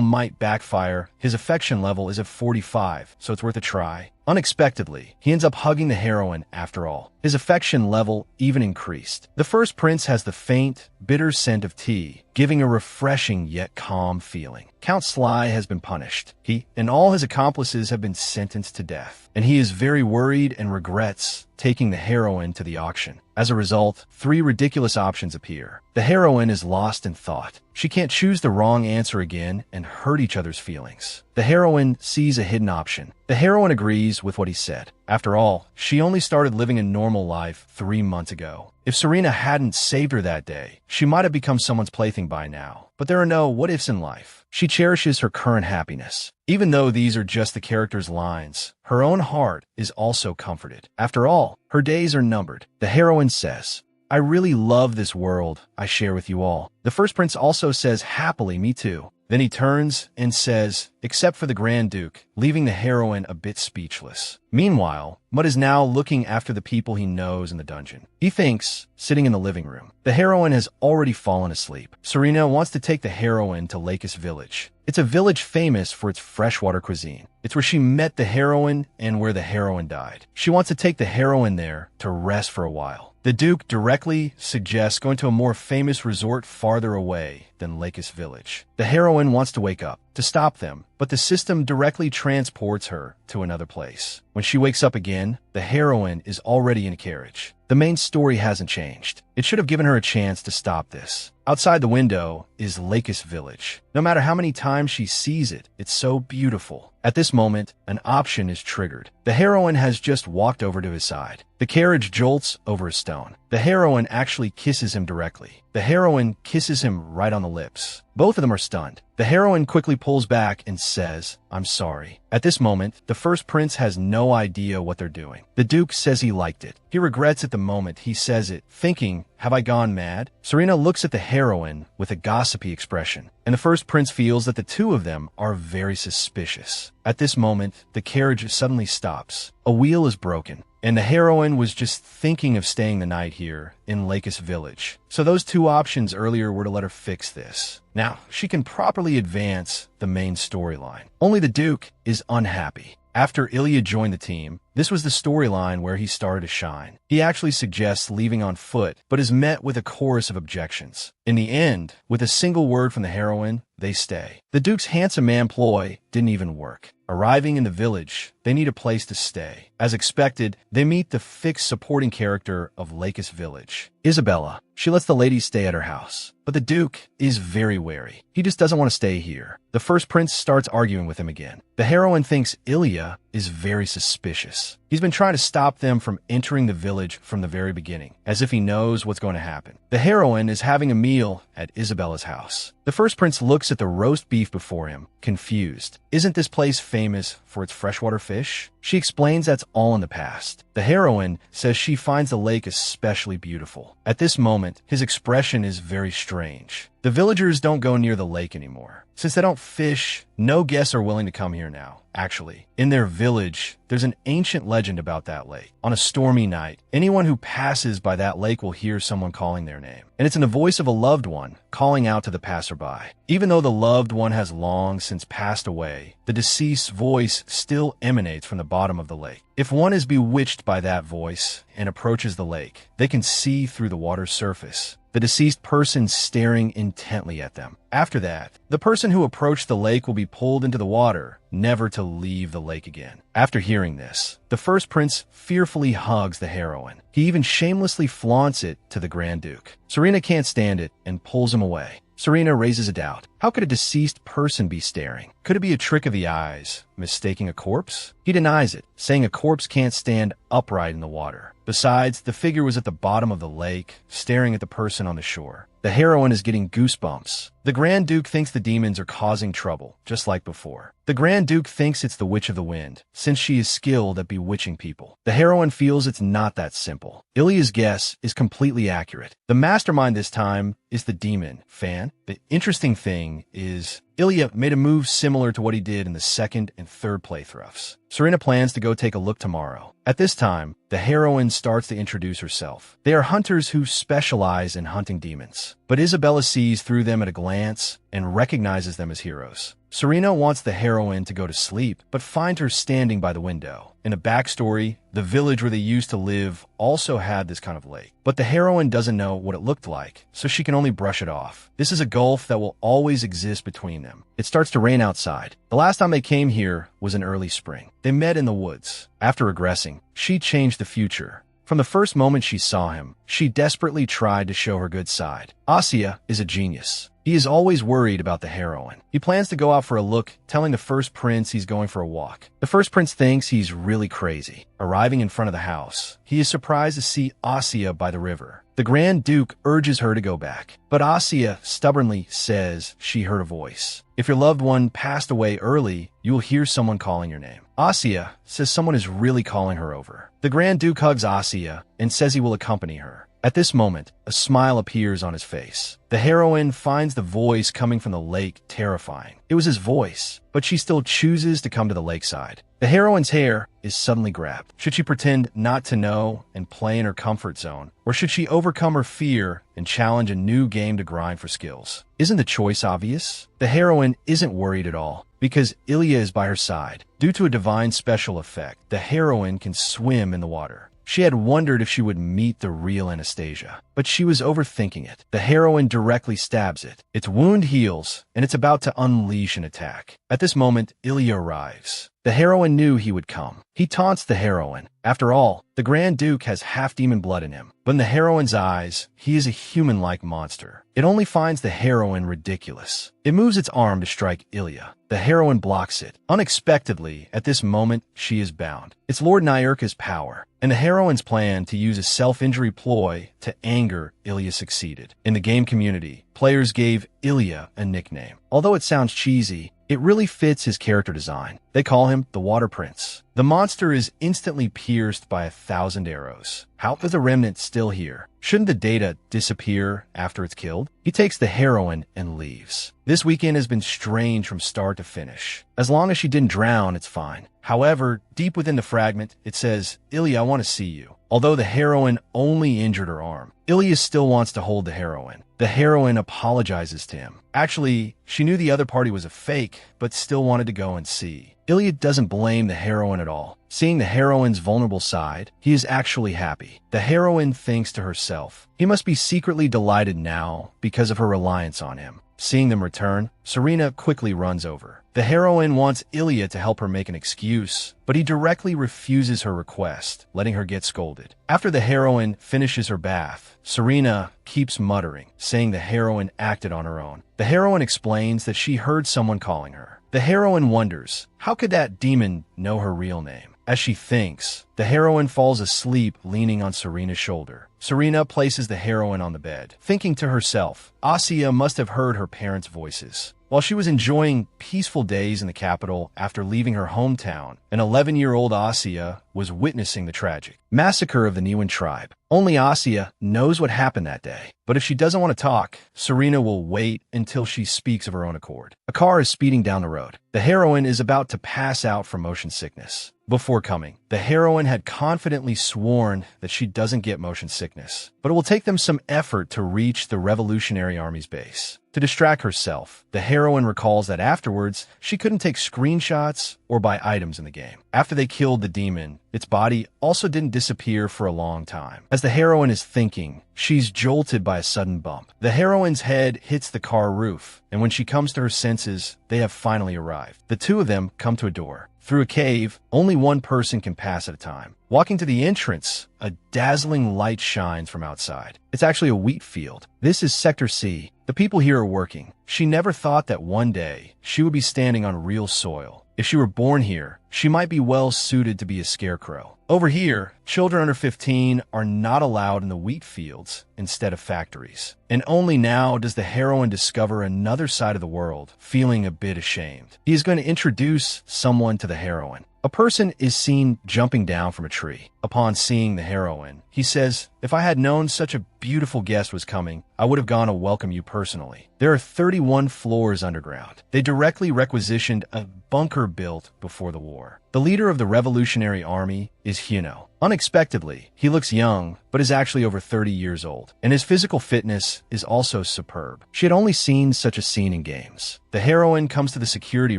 might backfire, his affection level is at 45, so it's worth a try. Unexpectedly, he ends up hugging the heroine after all. His affection level even increased. The first prince has the faint, bitter scent of tea, giving a refreshing yet calm feeling. Count Sly has been punished. He and all his accomplices have been sentenced to death, and he is very worried and regrets taking the heroine to the auction. As a result, 3 ridiculous options appear. The heroine is lost in thought. She can't choose the wrong answer again and hurt each other's feelings. The heroine sees a hidden option. The heroine agrees with what he said. After all, she only started living a normal life 3 months ago. If Serena hadn't saved her that day, she might have become someone's plaything by now. But there are no what-ifs in life. She cherishes her current happiness. Even though these are just the character's lines, her own heart is also comforted. After all, her days are numbered. The heroine says, "I really love this world I share with you all." The first prince also says happily, "Me too." Then he turns and says, "Except for the Grand Duke," leaving the heroine a bit speechless. Meanwhile, Mud is now looking after the people he knows in the dungeon. He thinks, sitting in the living room. The heroine has already fallen asleep. Serena wants to take the heroine to Lakis Village. It's a village famous for its freshwater cuisine. It's where she met the heroine and where the heroine died. She wants to take the heroine there to rest for a while. The Duke directly suggests going to a more famous resort farther away than Lakis Village. The heroine wants to wake up to stop them, but the system directly transports her to another place. When she wakes up again, the heroine is already in a carriage. The main story hasn't changed. It should have given her a chance to stop this. Outside the window is Lakis Village. No matter how many times she sees it, it's so beautiful. At this moment, an option is triggered. The heroine has just walked over to his side. The carriage jolts over a stone. The heroine actually kisses him directly. The heroine kisses him right on the lips. Both of them are stunned. The heroine quickly pulls back and says, "I'm sorry." At this moment, the first prince has no idea what they're doing. The Duke says he liked it. He regrets at the moment he says it, thinking, "Have I gone mad?" Serena looks at the heroine with a gossipy expression, and the first prince feels that the two of them are very suspicious. At this moment, the carriage suddenly stops. A wheel is broken, and the heroine was just thinking of staying the night here in Lakis Village. So those 2 options earlier were to let her fix this. Now, she can properly advance the main storyline. Only the Duke is unhappy. After Ilya joined the team, this was the storyline where he started to shine. He actually suggests leaving on foot, but is met with a chorus of objections. In the end, with a single word from the heroine, they stay. The Duke's handsome man ploy didn't even work. Arriving in the village, they need a place to stay. As expected, they meet the fixed supporting character of Lakis Village, Isabella. She lets the ladies stay at her house, but the Duke is very wary. He just doesn't want to stay here. The first prince starts arguing with him again. The heroine thinks Ilya is very suspicious. He's been trying to stop them from entering the village from the very beginning, as if he knows what's going to happen. The heroine is having a meal at Isabella's house. The first prince looks at the roast beef before him, confused. Isn't this place famous for its freshwater fish? She explains that's all in the past. The heroine says she finds the lake especially beautiful. At this moment, his expression is very strange. The villagers don't go near the lake anymore. Since they don't fish, no guests are willing to come here now. Actually, in their village, there's an ancient legend about that lake. On a stormy night, anyone who passes by that lake will hear someone calling their name. And it's in the voice of a loved one calling out to the passerby. Even though the loved one has long since passed away, the deceased's voice still emanates from the bottom of the lake. If one is bewitched by that voice and approaches the lake, they can see through the water's surface the deceased person staring intently at them. After that, the person who approached the lake will be pulled into the water, never to leave the lake again. After hearing this, the first prince fearfully hugs the heroine. He even shamelessly flaunts it to the Grand Duke. Serena can't stand it and pulls him away. Serena raises a doubt. How could a deceased person be staring? Could it be a trick of the eyes, mistaking a corpse? He denies it, saying a corpse can't stand upright in the water. Besides, the figure was at the bottom of the lake, staring at the person on the shore. The heroine is getting goosebumps. The Grand Duke thinks the demons are causing trouble, just like before. The Grand Duke thinks it's the Witch of the Wind, since she is skilled at bewitching people. The heroine feels it's not that simple. Ilya's guess is completely accurate. The mastermind this time is the demon, Fan. The interesting thing is, Ilya made a move similar to what he did in the second and third playthroughs. Serena plans to go take a look tomorrow. At this time, the heroine starts to introduce herself. They are hunters who specialize in hunting demons, but Isabella sees through them at a glance and recognizes them as heroes. Serena wants the heroine to go to sleep, but finds her standing by the window. In a backstory, the village where they used to live also had this kind of lake, but the heroine doesn't know what it looked like, so she can only brush it off. This is a gulf that will always exist between them. It starts to rain outside. The last time they came here was in early spring. They met in the woods. After regressing, she changed the future. From the first moment she saw him, she desperately tried to show her good side. Asya is a genius. He is always worried about the heroine. He plans to go out for a look, telling the first prince he's going for a walk. The first prince thinks he's really crazy. Arriving in front of the house, he is surprised to see Asya by the river. The Grand Duke urges her to go back, but Asya stubbornly says she heard a voice. If your loved one passed away early, you will hear someone calling your name. Asya says someone is really calling her over. The Grand Duke hugs Asya and says he will accompany her. At this moment, a smile appears on his face. The heroine finds the voice coming from the lake terrifying. It was his voice, but she still chooses to come to the lakeside. The heroine's hair is suddenly grabbed. Should she pretend not to know and play in her comfort zone? Or should she overcome her fear and challenge a new game to grind for skills? Isn't the choice obvious? The heroine isn't worried at all, because Ilya is by her side. Due to a divine special effect, the heroine can swim in the water. She had wondered if she would meet the real Anastasia, but she was overthinking it. The heroine directly stabs it. Its wound heals, and it's about to unleash an attack. At this moment, Ilya arrives. The heroine knew he would come. He taunts the heroine. After all, the Grand Duke has half-demon blood in him, but in the heroine's eyes, he is a human-like monster. It only finds the heroine ridiculous. It moves its arm to strike Ilya. The heroine blocks it. Unexpectedly, at this moment, she is bound. It's Lord Nyurka's power, and the heroine's plan to use a self-injury ploy to anger Ilya succeeded. In the game community, players gave Ilya a nickname. Although it sounds cheesy, it really fits his character design. They call him the Water Prince. The monster is instantly pierced by 1,000 arrows. How is the remnant still here? Shouldn't the data disappear after it's killed? He takes the heroine and leaves. This weekend has been strange from start to finish. As long as she didn't drown, it's fine. However, deep within the fragment, it says, Ilya, I want to see you. Although the heroine only injured her arm, Ilya still wants to hold the heroine. The heroine apologizes to him. Actually, she knew the other party was a fake, but still wanted to go and see. Ilya doesn't blame the heroine at all. Seeing the heroine's vulnerable side, he is actually happy. The heroine thinks to herself, he must be secretly delighted now because of her reliance on him. Seeing them return, Serena quickly runs over. The heroine wants Ilya to help her make an excuse, but he directly refuses her request, letting her get scolded. After the heroine finishes her bath, Serena keeps muttering, saying the heroine acted on her own. The heroine explains that she heard someone calling her. The heroine wonders, how could that demon know her real name? As she thinks, the heroine falls asleep leaning on Serena's shoulder. Serena places the heroine on the bed, thinking to herself, Asya must have heard her parents' voices. While she was enjoying peaceful days in the capital after leaving her hometown, an 11-year-old Asya was witnessing the tragic massacre of the Niwan tribe. Only Asya knows what happened that day. But if she doesn't want to talk, Serena will wait until she speaks of her own accord. A car is speeding down the road. The heroine is about to pass out from motion sickness. Before coming, the heroine had confidently sworn that she doesn't get motion sickness, but it will take them some effort to reach the Revolutionary Army's base. To distract herself, the heroine recalls that afterwards, she couldn't take screenshots or buy items in the game. After they killed the demon, its body also didn't disappear for a long time. As the heroine is thinking, she's jolted by a sudden bump. The heroine's head hits the car roof, and when she comes to her senses, they have finally arrived. The two of them come to a door. Through a cave, only one person can pass at a time. Walking to the entrance, a dazzling light shines from outside. It's actually a wheat field. This is Sector C. The people here are working. She never thought that one day she would be standing on real soil. If she were born here, she might be well suited to be a scarecrow. Over here, children under 15 are not allowed in the wheat fields instead of factories. And only now does the heroine discover another side of the world, feeling a bit ashamed. He is going to introduce someone to the heroine. A person is seen jumping down from a tree. Upon seeing the heroine, he says, "If I had known such a beautiful guest was coming, I would have gone to welcome you personally." There are 31 floors underground. They directly requisitioned a bunker built before the war. The leader of the Revolutionary Army is Hyuno. Unexpectedly, he looks young, but is actually over 30 years old, and his physical fitness is also superb. She had only seen such a scene in games. The heroine comes to the security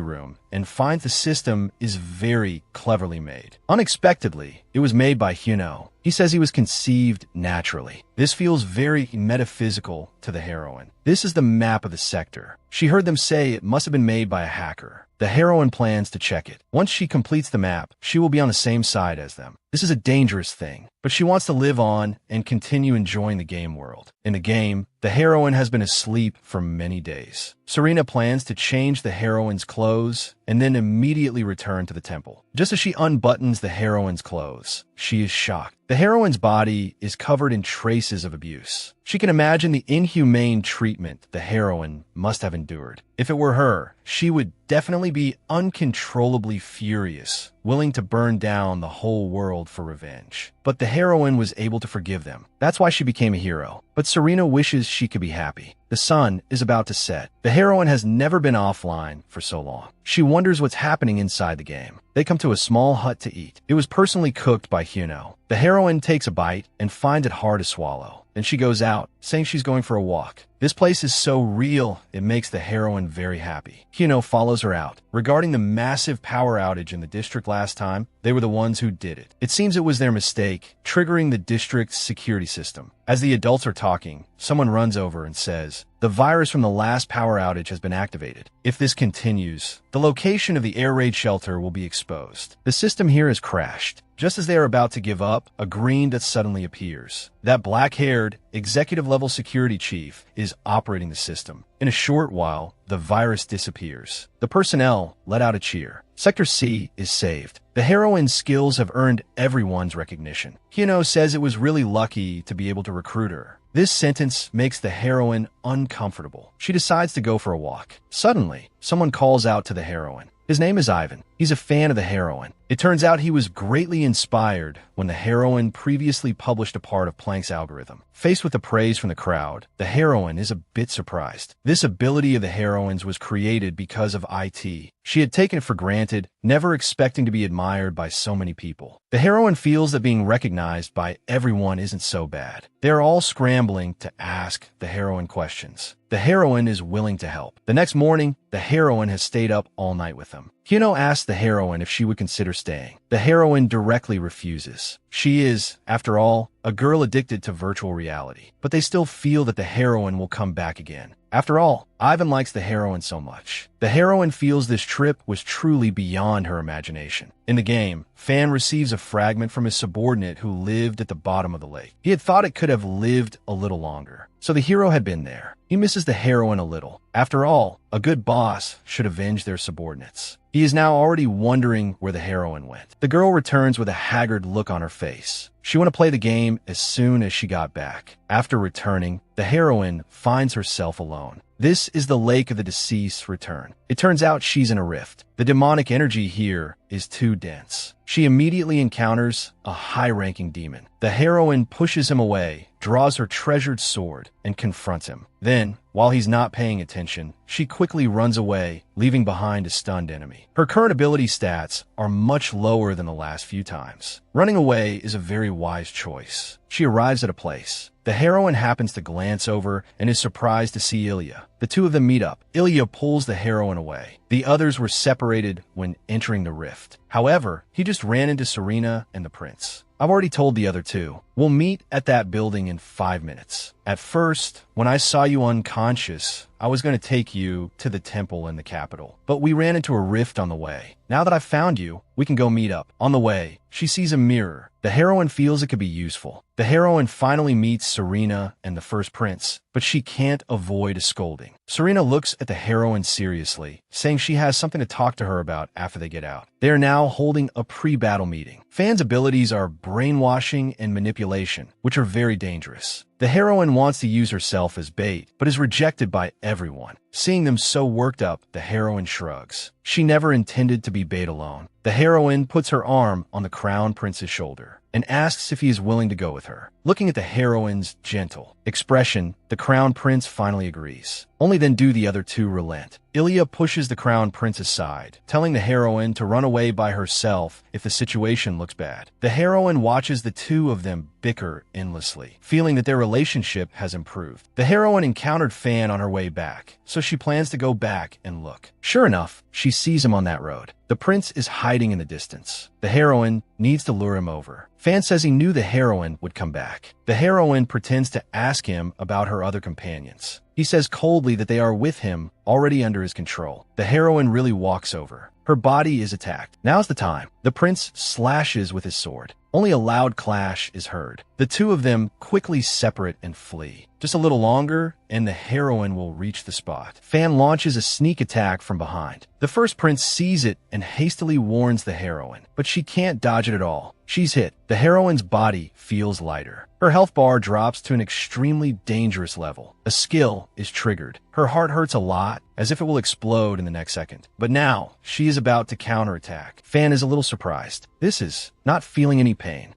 room and finds the system is very cleverly made. Unexpectedly, it was made by Hyuno. He says he was conceived naturally. This feels very metaphysical to the heroine. This is the map of the sector. She heard them say it must have been made by a hacker. The heroine plans to check it. Once she completes the map, she will be on the same side as them. This is a dangerous thing, but she wants to live on and continue enjoying the game world. In the game, the heroine has been asleep for many days. Serena plans to change the heroine's clothes and then immediately return to the temple. Just as she unbuttons the heroine's clothes, she is shocked. The heroine's body is covered in traces of abuse. She can imagine the inhumane treatment the heroine must have endured. If it were her, she would definitely be uncontrollably furious, willing to burn down the whole world for revenge. But the heroine was able to forgive them. That's why she became a hero. But Serena wishes she could be happy. The sun is about to set. The heroine has never been offline for so long. She wonders what's happening inside the game. They come to a small hut to eat. It was personally cooked by Hyuno. The heroine takes a bite and finds it hard to swallow. Then she goes out, saying she's going for a walk. This place is so real, it makes the heroine very happy. Hyuno follows her out. Regarding the massive power outage in the district last time, they were the ones who did it. It seems it was their mistake, triggering the district's security system. As the adults are talking, someone runs over and says, "The virus from the last power outage has been activated. If this continues, the location of the air raid shelter will be exposed." The system here has crashed. Just as they are about to give up, a green that suddenly appears. That black-haired, executive-level security chief is operating the system. In a short while, the virus disappears. The personnel let out a cheer. Sector C is saved. The heroine's skills have earned everyone's recognition. Hyuno says it was really lucky to be able to recruit her. This sentence makes the heroine uncomfortable. She decides to go for a walk. Suddenly, someone calls out to the heroine. His name is Ivan. He's a fan of the heroine. It turns out he was greatly inspired when the heroine previously published a part of Planck's algorithm. Faced with the praise from the crowd, the heroine is a bit surprised. This ability of the heroine's was created because of IT. She had taken it for granted, never expecting to be admired by so many people. The heroine feels that being recognized by everyone isn't so bad. They're all scrambling to ask the heroine questions. The heroine is willing to help. The next morning, the heroine has stayed up all night with them. Hyuno asks the heroine if she would consider staying. The heroine directly refuses. She is, after all, a girl addicted to virtual reality. But they still feel that the heroine will come back again. After all, Ivan likes the heroine so much. The heroine feels this trip was truly beyond her imagination. In the game, Fan receives a fragment from his subordinate who lived at the bottom of the lake. He had thought it could have lived a little longer. So the hero had been there. He misses the heroine a little. After all, a good boss should avenge their subordinates. He is now already wondering where the heroine went. The girl returns with a haggard look on her face. She wanted to play the game as soon as she got back. After returning, the heroine finds herself alone. This is the lake of the deceased's return. It turns out she's in a rift. The demonic energy here is too dense. She immediately encounters a high-ranking demon. The heroine pushes him away, draws her treasured sword, and confronts him. Then, while he's not paying attention, she quickly runs away, leaving behind a stunned enemy. Her current ability stats are much lower than the last few times. Running away is a very wise choice. She arrives at a place. The heroine happens to glance over and is surprised to see Ilya. The two of them meet up. Ilya pulls the heroine away. The others were separated when entering the rift. However, he just ran into Serena and the prince. I've already told the other two. We'll meet at that building in 5 minutes. At first, when I saw you unconscious, I was going to take you to the temple in the capital. But we ran into a rift on the way. Now that I've found you, we can go meet up. On the way, she sees a mirror. The heroine feels it could be useful. The heroine finally meets Serena and the first prince, but she can't avoid a scolding. Serena looks at the heroine seriously, saying she has something to talk to her about after they get out. They are now holding a pre-battle meeting. Fan's abilities are brainwashing and manipulation, which are very dangerous. The heroine wants to use herself as bait, but is rejected by everyone. Seeing them so worked up, the heroine shrugs. She never intended to be bait alone. The heroine puts her arm on the crown prince's shoulder and asks if he is willing to go with her. Looking at the heroine's gentle expression, the crown prince finally agrees. Only then do the other two relent. Ilya pushes the crown prince aside, telling the heroine to run away by herself if the situation looks bad. The heroine watches the two of them bicker endlessly, feeling that their relationship has improved. The heroine encountered Fan on her way back, so she plans to go back and look. Sure enough, she sees him on that road. The prince is hiding in the distance. The heroine needs to lure him over. Fan says he knew the heroine would come back. The heroine pretends to ask him about her other companions. He says coldly that they are with him, already under his control. The heroine really walks over. Her body is attacked. Now's the time. The prince slashes with his sword. Only a loud clash is heard. The two of them quickly separate and flee. Just a little longer, and the heroine will reach the spot. Fan launches a sneak attack from behind. The first prince sees it and hastily warns the heroine, but she can't dodge it at all. She's hit. The heroine's body feels lighter. Her health bar drops to an extremely dangerous level. A skill is triggered. Her heart hurts a lot, as if it will explode in the next second. But now, she is about to counterattack. Fan is a little surprised. This is not feeling any pain.